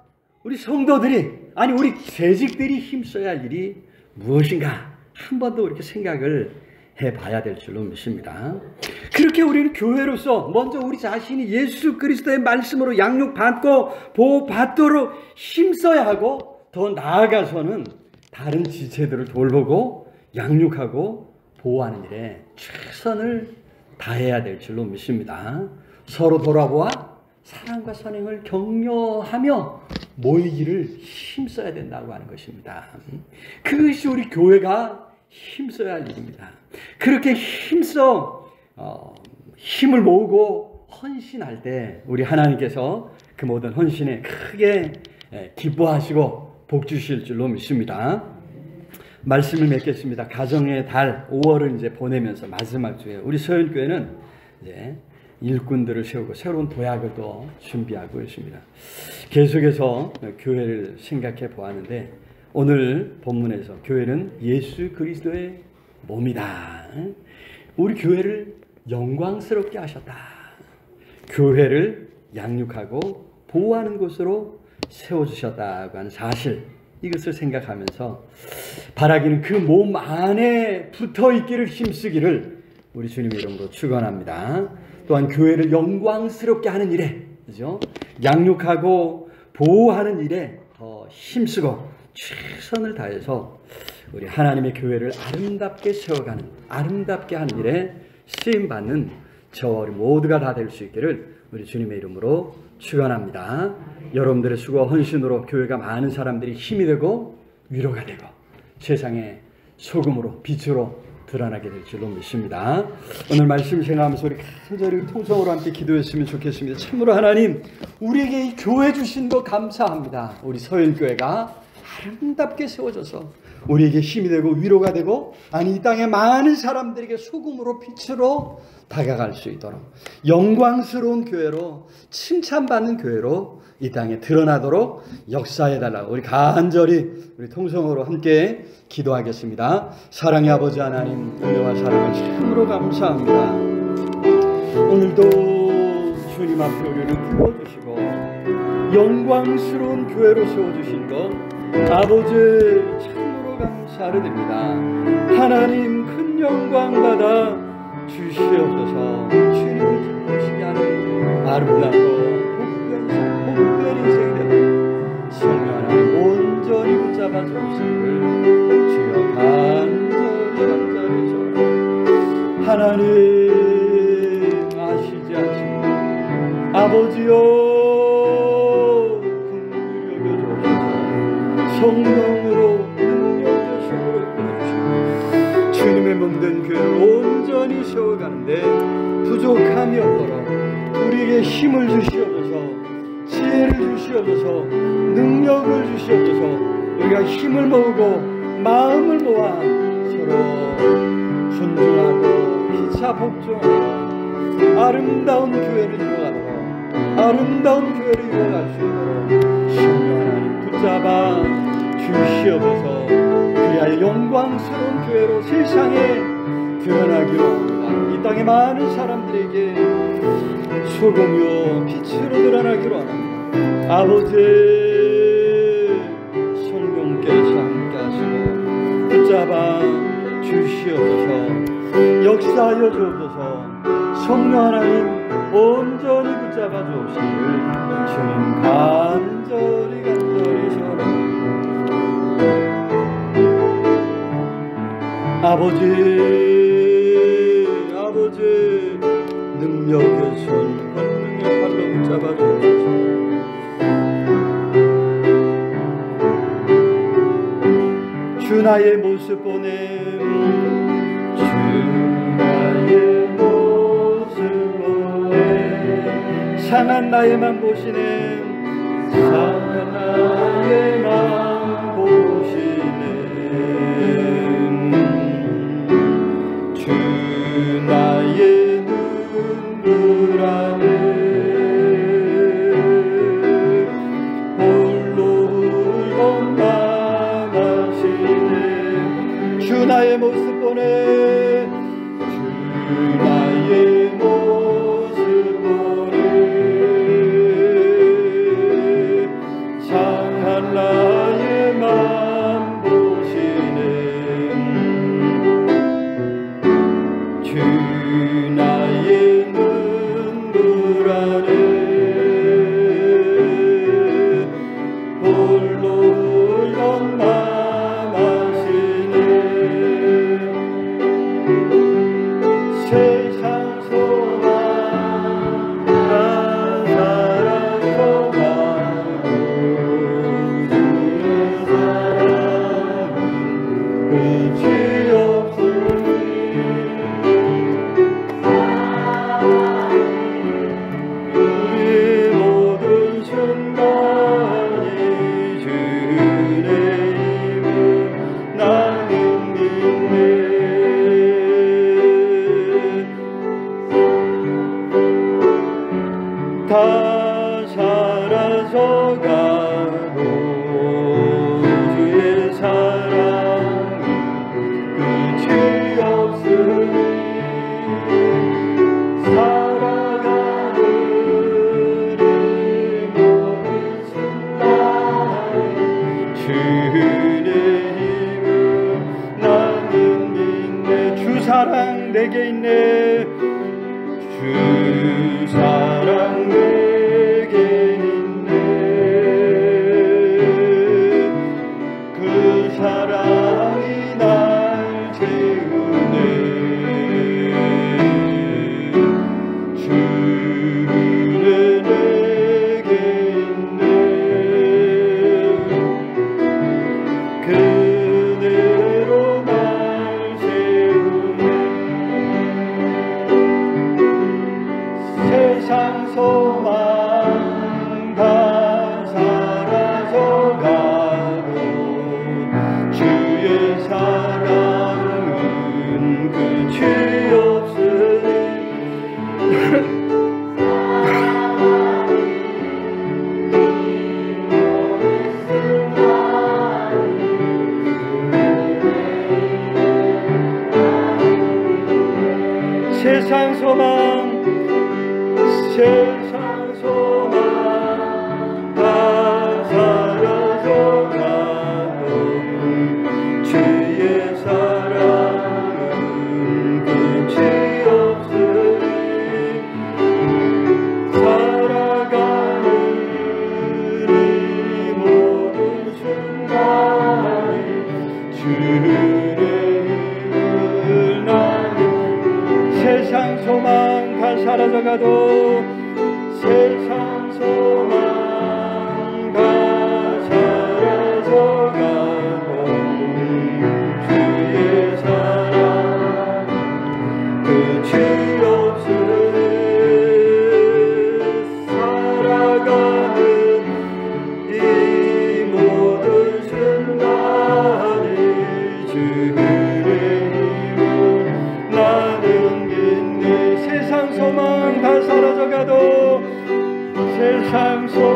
우리 성도들이, 아니 우리 재직들이 힘써야 할 일이 무엇인가 한 번 더 이렇게 생각을 해봐야 될 줄로 믿습니다. 그렇게 우리는 교회로서 먼저 우리 자신이 예수 그리스도의 말씀으로 양육받고 보호받도록 힘써야 하고, 더 나아가서는 다른 지체들을 돌보고 양육하고 보호하는 일에 최선을 다해야 될 줄로 믿습니다. 서로 돌아보아 사랑과 선행을 격려하며 모이기를 힘써야 된다고 하는 것입니다. 그것이 우리 교회가 힘써야 할 일입니다. 그렇게 힘을 모으고 헌신할 때 우리 하나님께서 그 모든 헌신에 크게 기뻐하시고 복 주실 줄로 믿습니다. 말씀을 맺겠습니다. 가정의 달 5월을 이제 보내면서 마지막 주에 우리 서현교회는 이제 일꾼들을 세우고 새로운 도약을 또 준비하고 있습니다. 계속해서 교회를 생각해 보았는데, 오늘 본문에서 교회는 예수 그리스도의 몸이다. 우리 교회를 영광스럽게 하셨다. 교회를 양육하고 보호하는 곳으로 세워주셨다고 하는 사실, 이것을 생각하면서 바라기는 그 몸 안에 붙어있기를 힘쓰기를 우리 주님의 이름으로 축원합니다. 또한 교회를 영광스럽게 하는 일에, 그죠? 양육하고 보호하는 일에 더 힘쓰고 최선을 다해서 우리 하나님의 교회를 아름답게 세워가는, 아름답게 하는 일에 쓰임받는 저와 우리 모두가 다 될 수 있기를 우리 주님의 이름으로 축원합니다. 여러분들의 수고와 헌신으로 교회가 많은 사람들이 힘이 되고 위로가 되고 세상의 소금으로 빛으로 드러나게 될 줄로 믿습니다. 오늘 말씀 생각하면서 우리 간절히 통성으로 함께 기도했으면 좋겠습니다. 참으로 하나님, 우리에게 이 교회 주신 거 감사합니다. 우리 서현교회가 아름답게 세워져서 우리에게 힘이 되고 위로가 되고, 아니 이 땅의 많은 사람들에게 소금으로 빛으로 다가갈 수 있도록 영광스러운 교회로, 칭찬받는 교회로 이 땅에 드러나도록 역사해달라고 우리 간절히 우리 통성으로 함께 기도하겠습니다. 사랑의 아버지 하나님, 은혜와 사랑을 참으로 감사합니다. 오늘도 주님 앞에 우리를 불러주시고 영광스러운 교회로 세워주신 것 아버지 참으로 감사를 드립니다. 하나님 큰 영광 받아 주시옵소서. 주님을 기쁘시게 하는 아름답고 복된 인생이 되도록 성령 하나님 온전히 붙잡아 주시기를 주여 간절히 소원합니다. 하나님 아시지 않습니까? 아버지여, 성령으로 능력의 힘으로 이끌어주시고 주님의 몸된 교회를 온전히 세워가는데 부족함이 없도록 우리에게 힘을 주시옵소서, 지혜를 주시옵소서, 능력을 주시옵소서. 우리가 힘을 모으고 마음을 모아 서로 존중하고 피차 복종하며 아름다운 교회를 이루어가도록, 아름다운 교회를 이루어갈 수 있도록 성령 하나님 붙잡아 주시옵소서. 그리하여 영광스러운 교회로 세상에 드러나기로 합니다. 이 땅의 많은 사람들에게 소금이요 빛으로 드러나기로 합니다. 아버지 성령께서 함께 하시고 붙잡아 주시옵소서. 역사하여 주옵소서. 성령 하나님 온전히 붙잡아 주옵시길 주님 간절히 소원합니다. 아버지 능력의 손 권능의 팔로 붙잡아 주옵소서. 주 나의 모습 보냄 주 나의 모습 보냄 상한 나의 맘 보시네 상한 나의 맘 보시네 주 나의 눈물 안에 홀로 울던 맘 하시네 주 나의 모습 보네 주 나의 모습 보네 상한 나의 맘 보시네 주 나의 눈물 안에 홀로 울던 맘 하시네 세상 소망 다 사랑도 가고 주의 사랑은 끝이 없으니 이 모든 순간이 주의 힘을 나는 믿네 다 사라져가고 주의 사랑은 끝이 없으니 살아가는 이 모든 순간이 주의 힘을 나는 믿네 주 사랑 내게 있네 주 사랑 내게 있네 그 사랑이 날 채우네 주는 내게 있네 그대로 날 채우네 세상 소망 다 사라져가고 주의 사랑은 끝이 없으니 세상 소망 세상 소망 다 사라져가고 주의 사랑은 끝이 없으니 살아가는 이 모든 순간이 주의 힘을 나는 세상 소망 다 사라져가도 세상 소망 다 사라져가고 주의 사랑 끝이 없으니 살아가는 이 모든 순간이 주의 힘을 나는 믿네 세상 소망 다 사라져가도 세상 소망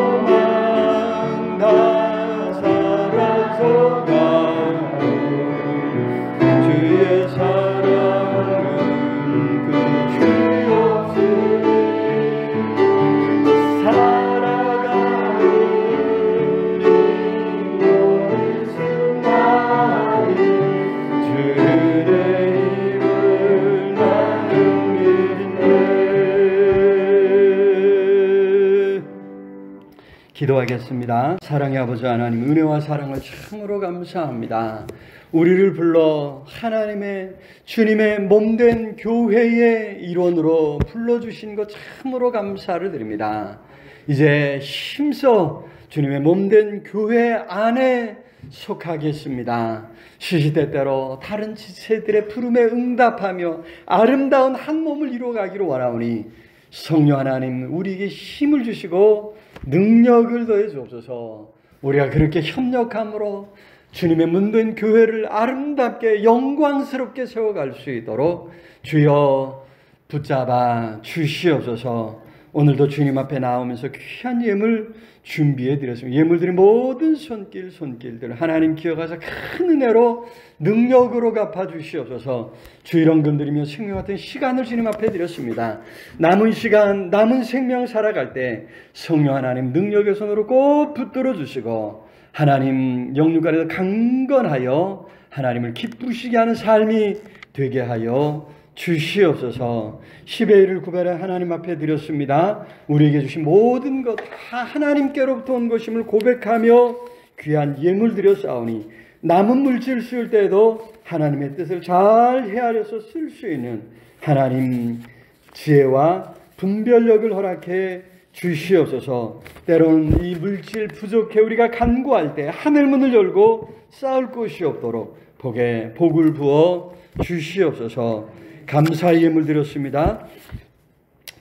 기도하겠습니다. 사랑의 아버지 하나님, 은혜와 사랑을 참으로 감사합니다. 우리를 불러 하나님의 주님의 몸된 교회의 일원으로 불러주신 것 참으로 감사를 드립니다. 이제 힘써 주님의 몸된 교회 안에 속하겠습니다. 시시때때로 다른 지체들의 부름에 응답하며 아름다운 한 몸을 이루어가기를 원하오니 성령 하나님, 우리에게 힘을 주시고 능력을 더해 주옵소서. 우리가 그렇게 협력함으로 주님의 몸된 교회를 아름답게 영광스럽게 세워갈 수 있도록 주여 붙잡아 주시옵소서. 오늘도 주님 앞에 나오면서 귀한 예물 준비해 드렸습니다. 예물 드린 모든 손길들 하나님 기억하사 큰 은혜로 능력으로 갚아 주시옵소서. 주일원 건드리며 생명 같은 시간을 주님 앞에 드렸습니다. 남은 시간, 남은 생명 살아갈 때 성령 하나님 능력의 손으로 꼭 붙들어 주시고 하나님 영육 안에서 강건하여 하나님을 기쁘시게 하는 삶이 되게 하여 주시옵소서. 10의 1을 구별해 하나님 앞에 드렸습니다. 우리에게 주신 모든 것 다 하나님께로부터 온 것임을 고백하며 귀한 예물 드렸사오니 남은 물질 쓸 때도 하나님의 뜻을 잘 헤아려서 쓸 수 있는 하나님 지혜와 분별력을 허락해 주시옵소서. 때로는 이 물질 부족해 우리가 간구할 때 하늘문을 열고 쌓을 곳이 없도록 복을 부어 주시옵소서. 감사의 예물 드렸습니다.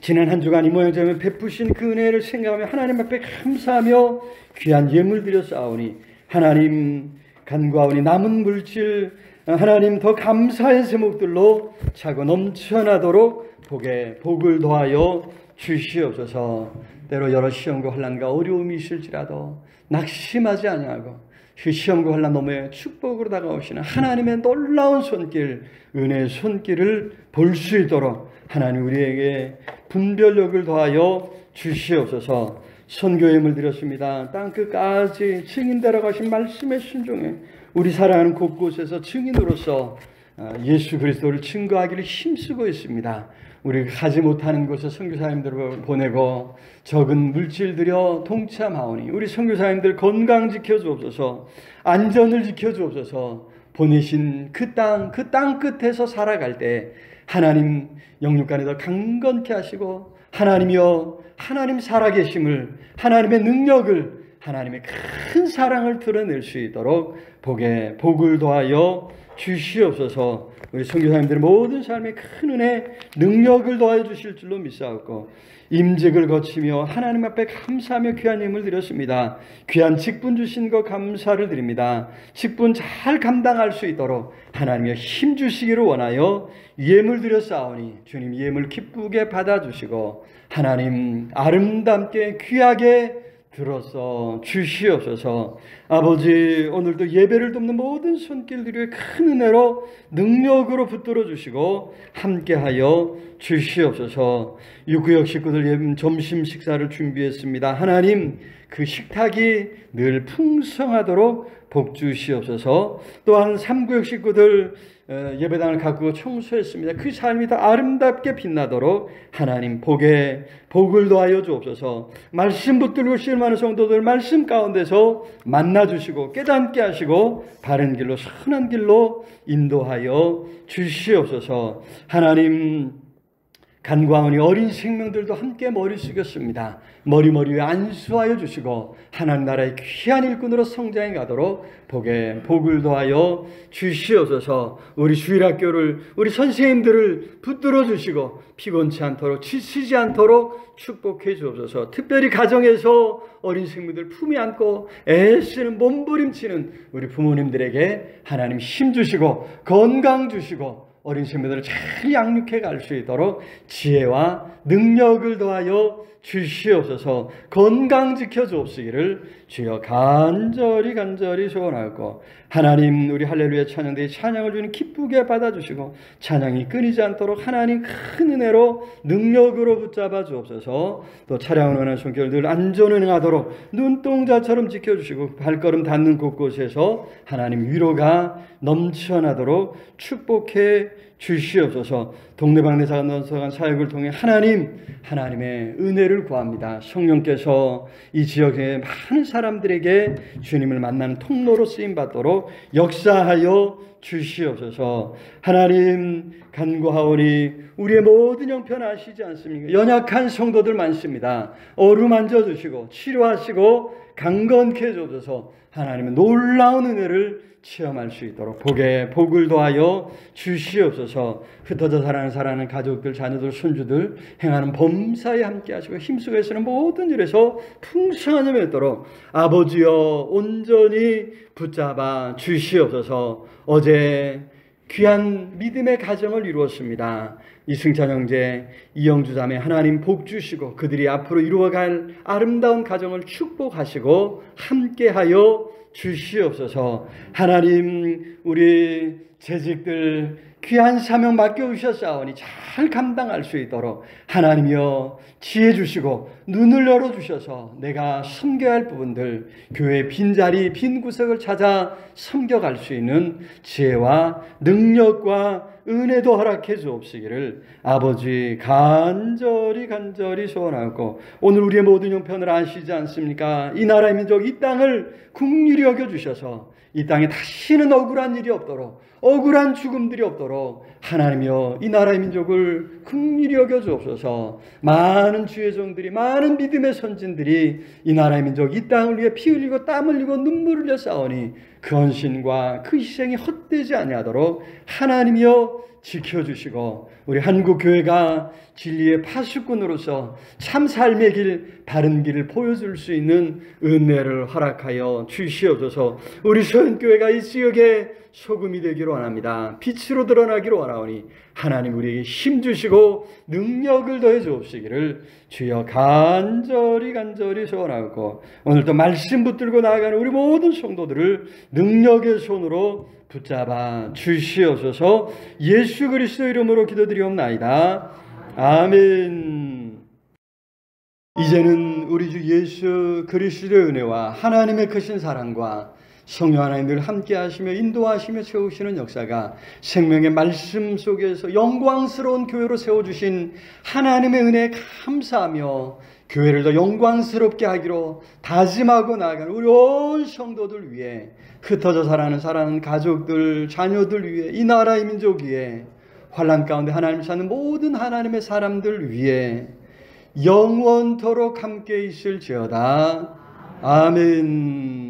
지난 한 주간 이 모양처럼 베푸신 그 은혜를 생각하며 하나님 앞에 감사하며 귀한 예물 드렸사오니 하나님 간구하오니 남은 물질 하나님 더 감사의 제목들로 차고 넘쳐나도록 복을 더하여 주시옵소서. 때로 여러 시험과 환난과 어려움이 있을지라도 낙심하지 아니하고 그 시험과 환난 너머에 축복으로 다가오시는 하나님의 놀라운 손길, 은혜의 손길을 볼 수 있도록 하나님 우리에게 분별력을 더하여 주시옵소서. 선교예물 드렸습니다. 땅끝까지 증인되라고 하신 말씀에 순종해 우리 살아가는 곳곳에서 증인으로서 예수 그리스도를 증거하기를 힘쓰고 있습니다. 우리가 가지 못하는 곳에 선교사님들을 보내고 적은 물질 들여 동참하오니 우리 선교사님들 건강 지켜주옵소서. 안전을 지켜주옵소서. 보내신 그 땅 끝에서 살아갈 때 하나님 영육간에서 강건케 하시고 하나님이여 하나님 살아계심을 하나님의 능력을 하나님의 큰 사랑을 드러낼 수 있도록 복을 더하여 주시옵소서. 우리 선교사님들의 모든 삶에 큰 은혜 능력을 더하여 주실 줄로 믿사옵고 임직을 거치며 하나님 앞에 감사하며 귀한 예물 드렸습니다. 귀한 직분 주신 것 감사를 드립니다. 직분 잘 감당할 수 있도록 하나님의 힘 주시기를 원하여 예물 드렸사오니 주님 예물 기쁘게 받아주시고 하나님 아름답게 귀하게 들어서 주시옵소서. 아버지 오늘도 예배를 돕는 모든 손길들이 큰 은혜로 능력으로 붙들어 주시고 함께하여 주시옵소서. 육구역 식구들 점심 식사를 준비했습니다. 하나님 그 식탁이 늘 풍성하도록 복 주시옵소서. 또한 3구역 식구들 예배당을 가꾸고 청소했습니다. 그 삶이 더 아름답게 빛나도록 하나님 복을 더하여 주옵소서. 말씀 붙들고 실망하는 성도들 말씀 가운데서 만나주시고 깨닫게 하시고 바른 길로 선한 길로 인도하여 주시옵소서. 하나님 간구하오니 어린 생명들도 함께 머리 숙였습니다. 머리 위에 안수하여 주시고 하나님 나라의 귀한 일꾼으로 성장해 가도록 복을 더하여 주시옵소서. 우리 주일학교를 우리 선생님들을 붙들어 주시고 피곤치 않도록 지치지 않도록 축복해 주옵소서. 특별히 가정에서 어린 생명들 품에 안고 애쓰는 몸부림치는 우리 부모님들에게 하나님 힘 주시고 건강 주시고 어린 생명들을 잘 양육해 갈 수 있도록 지혜와 능력을 더하여 주시옵소서. 건강 지켜 주옵시기를 주여 간절히 소원하고 하나님 우리 할렐루야 찬양대의 찬양을 주님 기쁘게 받아주시고 찬양이 끊이지 않도록 하나님 큰 은혜로 능력으로 붙잡아 주옵소서. 또 차량을 원하는 손길 늘 안전운행하도록 눈동자처럼 지켜주시고 발걸음 닿는 곳곳에서 하나님 위로가 넘쳐나도록 축복해 주시옵소서. 동네방네 작은 사역을 통해 하나님의 은혜를 구합니다. 성령께서 이 지역의 많은 사람들에게 주님을 만나는 통로로 쓰임받도록 역사하여 주시옵소서. 하나님 간구하오니 우리의 모든 형편 아시지 않습니까? 연약한 성도들 많습니다. 어루만져 주시고 치료하시고 강건케 해주옵소서. 하나님의 놀라운 은혜를 체험할 수 있도록 복을 더하여 주시옵소서. 흩어져 살아가는 가족들, 자녀들, 손주들 행하는 범사에 함께 하시고 힘쓰고 애쓰는 모든 일에서 풍성한 힘이 있도록 아버지여 온전히 붙잡아 주시옵소서. 어제 귀한 믿음의 가정을 이루었습니다. 이승찬 형제, 이영주 자매 하나님 복 주시고 그들이 앞으로 이루어갈 아름다운 가정을 축복하시고 함께하여 주시옵소서. 하나님 우리 재직들 귀한 사명 맡겨주셨사오니 잘 감당할 수 있도록 하나님이여 지혜 주시고 눈을 열어주셔서 내가 섬겨야 할 부분들, 교회의 빈자리 빈 구석을 찾아 섬겨갈 수 있는 지혜와 능력과 은혜도 허락해 주옵시기를 아버지 간절히 소원하고, 오늘 우리의 모든 형편을 아시지 않습니까? 이 나라의 민족, 이 땅을 긍휼히 여겨주셔서 이 땅에 다시는 억울한 일이 없도록, 억울한 죽음들이 없도록 하나님이여 이 나라의 민족을 긍휼히 여겨 주옵소서. 많은 주의 종들이, 많은 믿음의 선진들이 이 나라의 민족, 이 땅을 위해 피 흘리고 땀 흘리고 눈물을 흘려 싸우니 그 헌신과 그 희생이 헛되지 아니하도록 하나님이여 지켜주시고, 우리 한국교회가 진리의 파수꾼으로서 참 삶의 길, 바른 길을 보여줄 수 있는 은혜를 허락하여 주시옵소서. 우리 서현교회가 이 지역의 소금이 되기를 원합니다. 빛으로 드러나기를 원하오니 하나님 우리에게 힘 주시고 능력을 더해 주옵시기를 주여 간절히 소원하고, 오늘도 말씀 붙들고 나아가는 우리 모든 성도들을 능력의 손으로 붙잡아 주시옵소서. 예수 그리스도 이름으로 기도드리옵나이다. 아멘. 이제는 우리 주 예수 그리스도의 은혜와 하나님의 크신 사랑과 성령 하나님 늘 함께 하시며 인도하시며 세우시는 역사가 생명의 말씀 속에서 영광스러운 교회로 세워주신 하나님의 은혜에 감사하며 교회를 더 영광스럽게 하기로 다짐하고 나아가는 우리 온 성도들 위해, 흩어져 살아가는 가족들, 자녀들 위해, 이 나라의 민족 위해, 환난 가운데 하나님 사는 모든 하나님의 사람들 위해 영원토록 함께 있을지어다. 아멘.